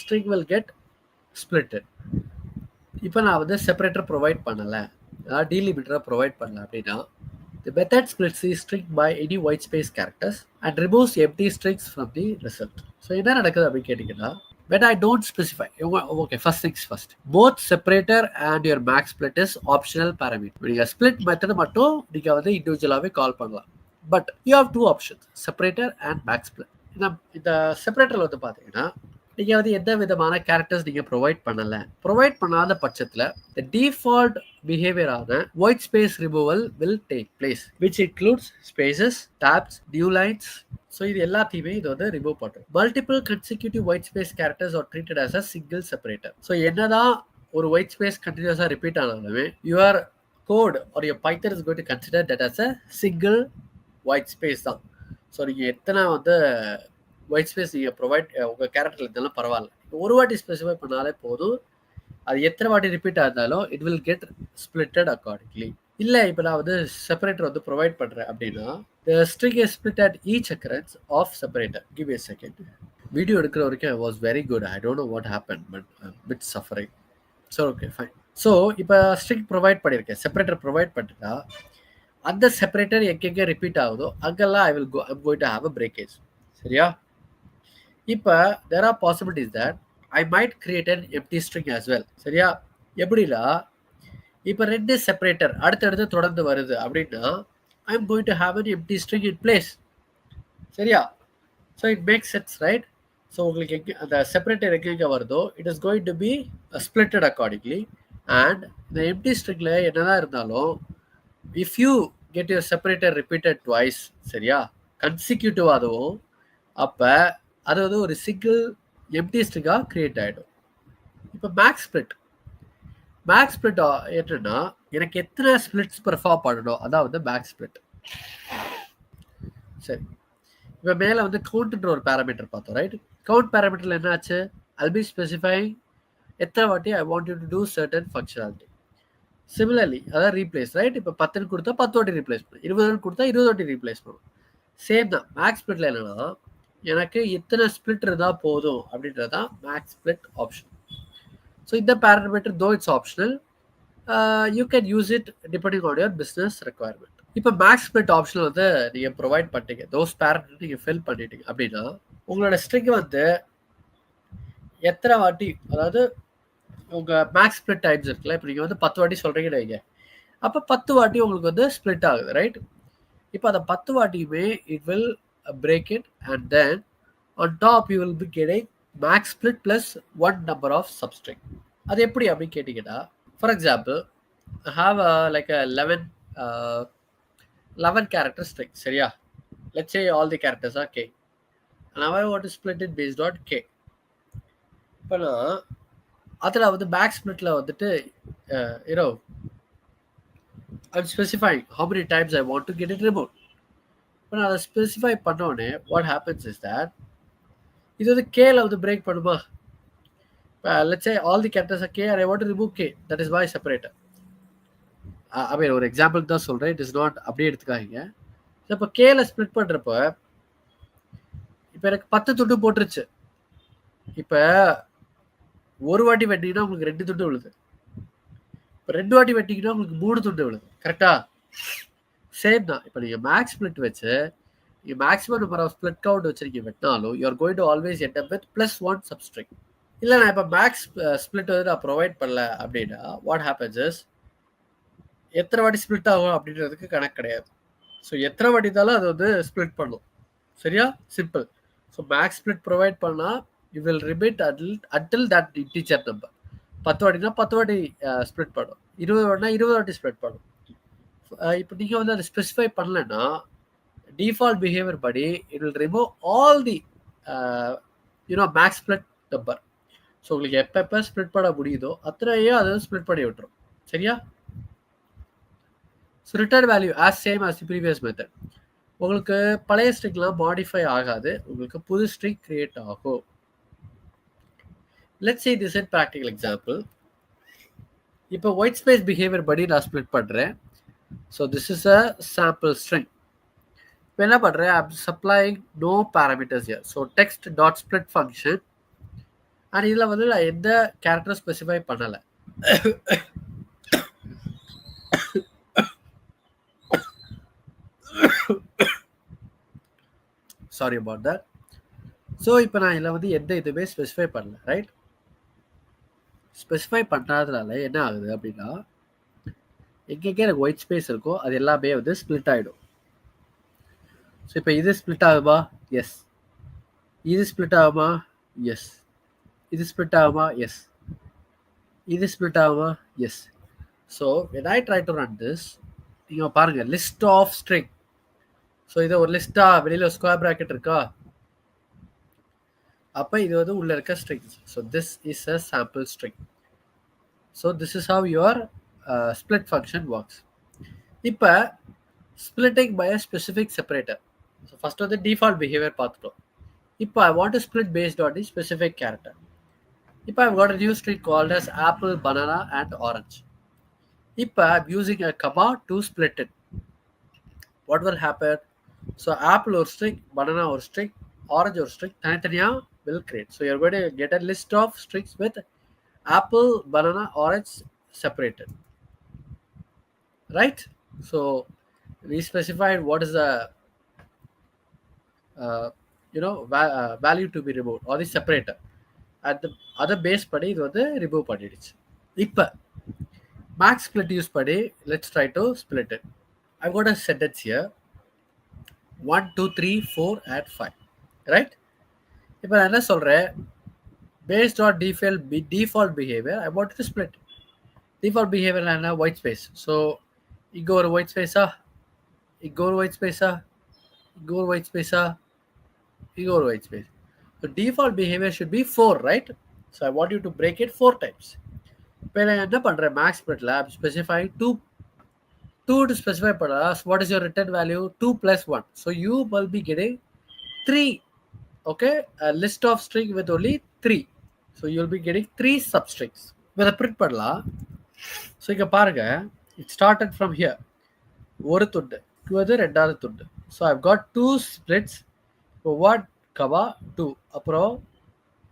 string will get splitted. இப்போ நான் வந்து separator provide பண்ணலை, டீலிமிட்டரை ப்ரொவைட் பண்ணல அப்படின்னா, the method splits the string by any white space characters and removes empty strings from the result. So என்ன நடக்குது அப்படின்னு கேட்டிங்கன்னா, when I don't specify, okay, first things first, both separator and your max split is optional parameter. நீங்கள் split method மட்டும் நீங்கள் வந்து இண்டிவிஜுவலாகவே call பண்ணலாம். But you have 2 options, separator and max split. இந்த செப்பரேட்டரில் வந்து பார்த்தீங்கன்னா, நீங்கள் வந்து எந்த விதமான கேரக்டர்ஸ் நீங்கள் ப்ரொவைட் பண்ணாத பட்சத்தில் the default behavior-ஆன white space removal will take place, which includes spaces, tabs, new lines. So இது எல்லாத்தையுமே இது வந்து ரிமூவ் பண்ணும். Multiple consecutive white space characters are treated as a single separator. So என்னதான் ஒரு ஒயிட் ஸ்பேஸ் கண்டினியூஸாக ரிப்பீட் ஆனாலுமே your code or your Python is going to consider that as a single white space தான். So நீங்கள் எத்தனை வந்து white space நீங்கள் provide உங்கள் கேரக்டரில் இருந்தாலும் பரவாயில்ல, ஒரு வாட்டி ஸ்பெசிஃபை பண்ணாலே போதும். அது எத்தனை வாட்டி ரிப்பீட் ஆயிருந்தாலும் it will get splitted accordingly. இல்லை இப்போ நான் வந்து செப்பரேட்டர் வந்து ப்ரொவைட் பண்ணுறேன் அப்படின்னா, the string is split at each occurrence of separator. Give me a second. Video எடுக்கிற வரைக்கும் I was very good. I don't know what happened, but I'm a bit suffering. So okay, fine. So இப்போ string provide பண்ணியிருக்கேன், separator provide பண்ணிட்டா அந்த separator எங்கெங்க repeat ஆகுதோ அங்கெல்லாம் I'm going to have a breakage. சரியா? இப்போ there are possibilities that I might create an empty string as well. சரியா? எப்படின்னா இப்போ ரெண்டு செப்பரேட்டர் அடுத்தடுத்து தொடர்ந்து வருது அப்படின்னா I'm going to have an empty string in place. சரியா? So it makes sense, right? So உங்களுக்கு எங்கே அந்த செப்பரேட்டர் எங்கெங்கே வருதோ it is going to be splitted accordingly. And இந்த எம்டி ஸ்ட்ரிங்கில் என்னதான் இருந்தாலும் if you get your separator repeated twice, சரியா, கன்சிக்யூட்டிவ் அதுவும், அப்போ அது வந்து ஒரு சிங்கிள் எம்டி ஸ்ட்ரிங்காக கிரியேட் ஆகிடும். இப்போ மேக்ஸ் ஸ்பிளிட் என்னன்னா எனக்கு எத்தனை ஸ்பிளிட்ஸ் பெர்ஃபார்ம் பண்ணணும், அதான் வந்து மேக்ஸ் ஸ்பிளிட். சரி, இப்போ மேலே வந்து கவுண்ட்ன்ற ஒரு பேராமீட்டர் பார்த்தோம், ரைட்? கவுண்ட் பேராமீட்டரில் என்ன ஆச்சு? I'll be specifying எத்தனை வாட்டி ஐ want you to do certain functionality. Similarly அதாவது ரீப்ளேஸ், ரைட்? இப்போ 10 கொடுத்தா 10 வாட்டி ரீப்ளேஸ் பண்ணும், 20 கொடுத்தா 20 வாட்டி ரீப்ளேஸ் பண்ணும். சேம் தான் மேக்ஸ் ஸ்பிளிட்ல என்னன்னா எனக்கு இத்தனை ஸ்பிளிட் இருந்தால் போதும் அப்படின்றது தான் மேக்ஸ் ஸ்பிளிட் ஆப்ஷன். ஸோ இந்த பேராமீட்டர் தோ it's optional, you can use it depending on your business requirement. இப்போ மேக்ஸ் ஸ்பிளிட் ஆப்ஷன் வந்து நீங்கள் ப்ரொவைட் பண்ணிட்டீங்க, தோஸ் பேராமீட்டர் நீங்கள் ஃபில் பண்ணிட்டீங்க அப்படின்னா உங்களோட ஸ்ட்ரிங் வந்து எத்தனை வாட்டி, அதாவது உங்கள் மேக்ஸ் ஸ்பிளிட் டைம்ஸ் இருக்குல்ல, இப்போ நீங்கள் வந்து 10 வாட்டி சொல்கிறீங்கன்னு வைங்க, அப்போ 10 வாட்டி உங்களுக்கு வந்து ஸ்பிளிட் ஆகுது, ரைட்? இப்போ அந்த 10 வாட்டியுமே it will break it and then on top you will be getting max split plus 1 number of substring. அது எப்படி அப்படின்னு கேட்டிங்கன்னா, for example have like a 11 character string, சரியா? Let's say all the characters are k. Now I want to split it based on k. இப்போ நான் அதில் வந்து back ஸ்பிளிட்ல வந்துட்டு I'm specifying how many times I want to get it removed. இப்போ நான் அதை specify பண்ணோடனே what happens is that இது வந்து கேல வந்து பிரேக் பண்ணுமா? இப்போ let's say all the characters are k and I want to remove k, that is my separator. ஐ மீன் ஒரு எக்ஸாம்பிளுக்கு தான் சொல்கிறேன், இட் இஸ் நாட் அப்படியே எடுத்துக்காதீங்க. இப்போ கேல ஸ்ப்ளிட் பண்ணுறப்ப இப்போ எனக்கு 10 துண்டு போட்டுருச்சு. இப்போ ஒரு வாட்டி வெட்டிங்கன்னா உங்களுக்கு 2 துண்டு விழுது, இப்போ 2 வாட்டி வெட்டிங்கன்னா உங்களுக்கு 3 துண்டு விழுது, கரெக்டா? சேம் தான். இப்போ நீங்கள் மேக்ஸ் ஸ்ப்ளிட் வச்சு நீங்கள் maximum number of split count வச்சு நீங்கள் வெட்டினாலும் you are going to always end up with +1 substring. இல்லை நான் இப்போ மேக்ஸ் ஸ்ப்ளிட் வந்து நான் ப்ரொவைட் பண்ணல அப்படின்னா வாட் ஹேப்பன்ஸ் இஸ் எத்தனை வாட்டி ஸ்ப்ளிட் ஆகும் அப்படின்றதுக்கு கணக்கு கிடையாது. ஸோ எத்தனை வாட்டி இருந்தாலும் அது வந்து ஸ்ப்ளிட் பண்ணும், சரியா? Simple. So max split provide பண்ணால் you will repeat until that integer number. 10 வாட்டினா 10 வாட்டி ஸ்ப்ளிட் பண்ணும், 20 வாட்டினா 20 வாட்டி ஸ்ப்ளிட் பண்ணும். இப்போ நீங்கள் வந்து அதை ஸ்பெசிஃபை பண்ணலைன்னா டிஃபால்ட் பிஹேவியர் படி it will remove all the max split number. So உங்களுக்கு எப்போ ஸ்ப்ளிட் பண்ண முடியுதோ அத்தனையும் அதை ஸ்ப்ளிட் பண்ணி விட்டுரும், சரியா? So return value as same as the previous method. உங்களுக்கு பழைய ஸ்ட்ரிங்லாம் மாடிஃபை ஆகாது, உங்களுக்கு புது ஸ்ட்ரிங் கிரியேட் ஆகும். Let's see this in practical example. இப்போ ஒயிட் ஸ்பேஸ் பிஹேவியர் படி நான் ஸ்ப்ளிட் பண்ணுறேன். So this is a sample string. இப்போ என்ன பண்ணுறேன், I'm supplying no parameters here. So text dot split function, and இதில் வந்து நான் எந்த கேரக்டரும் ஸ்பெசிஃபை பண்ணலை. Sorry about that. ஸோ இப்போ நான் இதில் வந்து எந்த இதுவுமே ஸ்பெசிஃபை பண்ணல, ரைட்? ஸ்பெசிஃபை பண்ணுறதுனால என்ன ஆகுது அப்படின்னா எங்கெங்கே எனக்கு ஒயிட் ஸ்பேஸ் இருக்கோ அது எல்லாமே வந்து ஸ்ப்ளிட் ஆகிடும். ஸோ இப்போ இது ஸ்ப்ளிட் ஆகுமா? எஸ். இது ஸ்ப்ளிட் ஆகுமா? எஸ். இது ஸ்ப்ளிட் ஆகுமா? எஸ். இது ஸ்ப்ளிட் ஆகுமா? Yes. So when I try to run this, நீங்கள் பாருங்கள் லிஸ்ட் ஆஃப் ஸ்ட்ரிங். ஸோ இதை ஒரு லிஸ்ட்டாக வெளியில் ஸ்கொயர் ப்ராக்கெட் இருக்கா, அப்போ இது வந்து உள்ள இருக்க strings. So this is a sample string. So this is how your split function works. இப்போ splitting by a specific separator. So first வந்து டிஃபால்ட் பிஹேவியர் பார்த்துட்டோம். இப்போ I want to split based on the specific character. இப்போ I've got a new string called as apple, banana and orange. இப்போ I'm using a command to split it. What will happen? So apple ஒரு string, banana ஒரு string, orange ஒரு string தனித்தனியாக will create. So you're going to get a list of strings with apple, banana, orange separated, right? So we specified what is the uh, value to be removed or the separator. At the other base படி இது வந்து remove பண்ணிடுச்சு. இப்போ max split use படி let's try to split it. I've got a sentence here 1 2 3 4 and 5, right? இப்போ நான் என்ன சொல்றேன், based on default behavior I want to split. Default behavior என்ன, white space. So இங்க ஒரு white space இங்க ஒரு white space இங்க ஒரு white space இங்க ஒரு white space. So default behavior should be 4, right? So I want you to break it 4 times. இப்போ நான் என்ன பண்றேன், max splitல I'm specifying 2 to specify பண்ணா what is your return value 2 plus 1. So you will be getting 3. Okay, a list of string with only 3. So you'll be getting 3 substrings. இதை print பண்ணலாம். So இங்க பாருங்க, it started from here. ஒரு துண்டு to அது ரெண்டாவது துண்டு. So I've got 2 splits. So what comma 2 அப்புறம்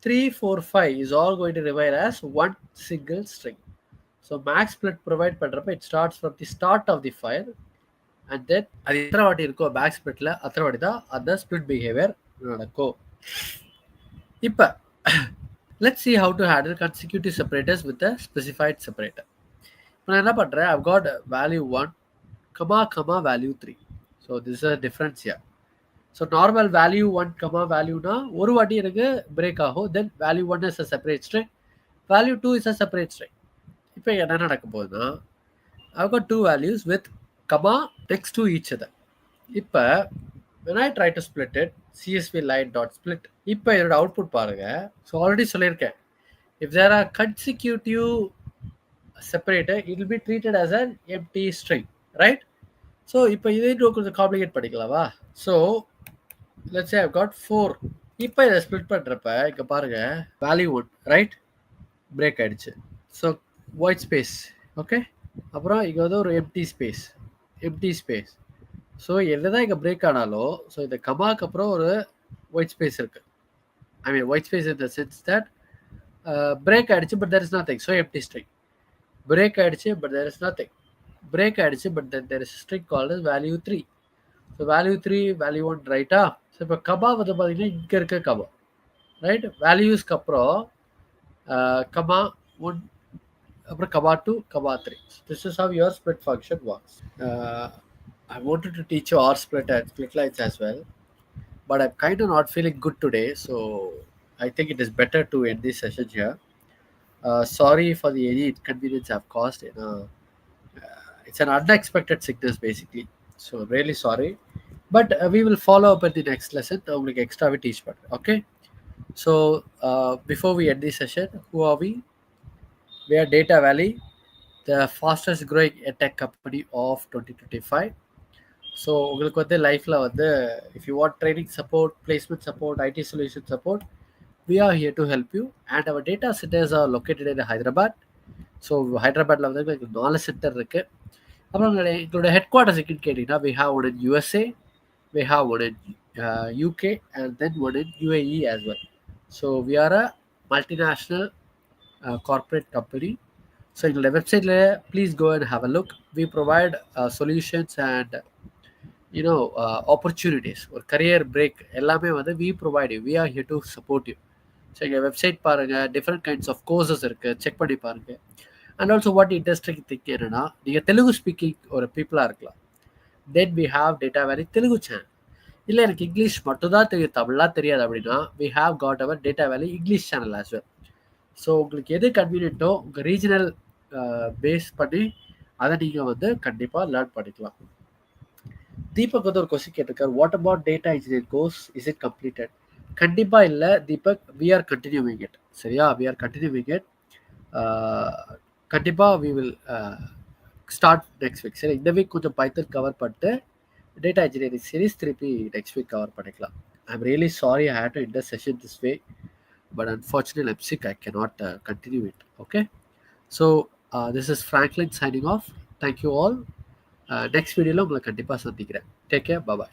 3 4 5 is all going to remain as one single string. So max split provide பண்றப்ப it starts from the start of the file and then அது எத்தனை வாட்டி இருக்கோ max splitல அத்தனை வாட்டி தான் அந்த split behavior நடக்கும். இப்போ let's see how to handle consecutive separators with a specified separator. இப்போ நான் என்ன பண்றேன், I've got value 1 comma value 3. So this is a difference here. So normal value 1 comma value na ஒரு வாட்டி எனக்கு break ஆகும், then value 1 is a separate string, value 2 is a separate string. இப்போ என்ன நடக்க போகுதுன்னா, I've got 2 values with comma next to each other. இப்போ when I try to split it, csv line dot split, இப்போ இதோட output பாருங்க. So already சொல்லியிருக்கேன், if there are consecutive separator it will be treated as an empty string, right? So இப்போ இதை கொஞ்சம் complicate பண்ணிக்கலாமா? So let's say I've got 4. இப்போ இதை ஸ்ப்ளிட் பண்ணுறப்ப இங்கே பாருங்க value 1, right? பிரேக் ஆயிடுச்சு. ஸோ ஒயிட் ஸ்பேஸ், ஓகே, அப்புறம் இங்கே வந்து ஒரு எம்டி ஸ்பேஸ். ஸோ என்னதான் இங்கே பிரேக் ஆனாலும், ஸோ இந்த கமாக்கு அப்புறம் ஒரு ஒயிட் ஸ்பேஸ் இருக்கு. I mean white space in the sense that break ஆயிடுச்சு but there is nothing. So empty string. Break ஆயிடுச்சு but there is nothing. Break ஆயிடுச்சு but there is string called value 3. So value 3 value 1, ரைட்டா? So இப்போ கபா வந்து பார்த்தீங்கன்னா இங்கே இருக்க Kaba, right? வேல்யூஸ்க்கு அப்புறம் கமா 1 அப்புறம் comma 2 comma 3. This is how your split function works. I wanted to teach you R split and split lines as well, but I'm kind of not feeling good today, so I think it is better to end this session here. Sorry for the any inconvenience I've caused. It's an unexpected sickness basically, so I'm really sorry. But we will follow up at the next lesson. உங்களுக்கு எக்ஸ்ட்ராவே teach பண்ணுறேன், okay? So before we end this session, who are we? We are Data Valley, the fastest growing tech company of 2025. So உங்களுக்கு வந்து லைஃப்பில் வந்து if you want training support, placement support, IT solution support, we are here to help you. And our data centers are located in Hyderabad. So ஹைதராபாத்தில் வந்து எங்களுக்கு 4 centre இருக்குது. அப்புறம் எங்களோட ஹெட் குவார்ட்டர்ஸ் எங்கன்னு கேட்டிங்கன்னா, we have one in USA, we have one in UK and then one in UAE as well. So we are a multinational corporate company. So எங்களோட வெப்சைட்டில் please go and have a look. We provide solutions and opportunities, ஒரு career break எல்லாமே வந்து we provide you. We are here to support you. So எங்கள் website பாருங்கள், different kinds of courses இருக்குது, check பண்ணி பாருங்கள். And also what interesting thing என்னன்னா, நீங்கள் தெலுங்கு ஸ்பீக்கிங் ஒரு பீப்புளாக இருக்கலாம், தென் வி ஹாவ் டேட்டா வேலி தெலுங்கு சேனல். இல்லை எனக்கு இங்கிலீஷ் மட்டும்தான் தெரியும், தமிழ்லாம் தெரியாது அப்படின்னா, we have got our data valley English channel as well. So உங்களுக்கு எது கன்வீனியன்ட்டோ உங்கள் ரீஜனல் பேஸ் பண்ணி அதை நீங்கள் வந்து கண்டிப்பாக லேர்ன் பண்ணிக்கலாம். தீபக் வந்து ஒரு கொஸ்டின் கேட்டிருக்காரு, what about data engineering course, is it completed? கண்டிப்பாக இல்லை Deepak, we are continuing it. சரியா? We are continuing it. கண்டிப்பாக we will start next week. சரி, இந்த வீக் கொஞ்சம் பைத்தன் கவர் பண்ணிட்டு டேட்டா இன்ஜினியரிங் சீரிஸ் திருப்பி நெக்ஸ்ட் வீக் கவர் பண்ணிக்கலாம். I am really sorry I hate to end the session this way, but unfortunately I'm sick, I cannot continue it. Okay, so this is Franklin signing off. Thank you all. Next video la ungala kandipa sandhikiren. Take care, bye bye.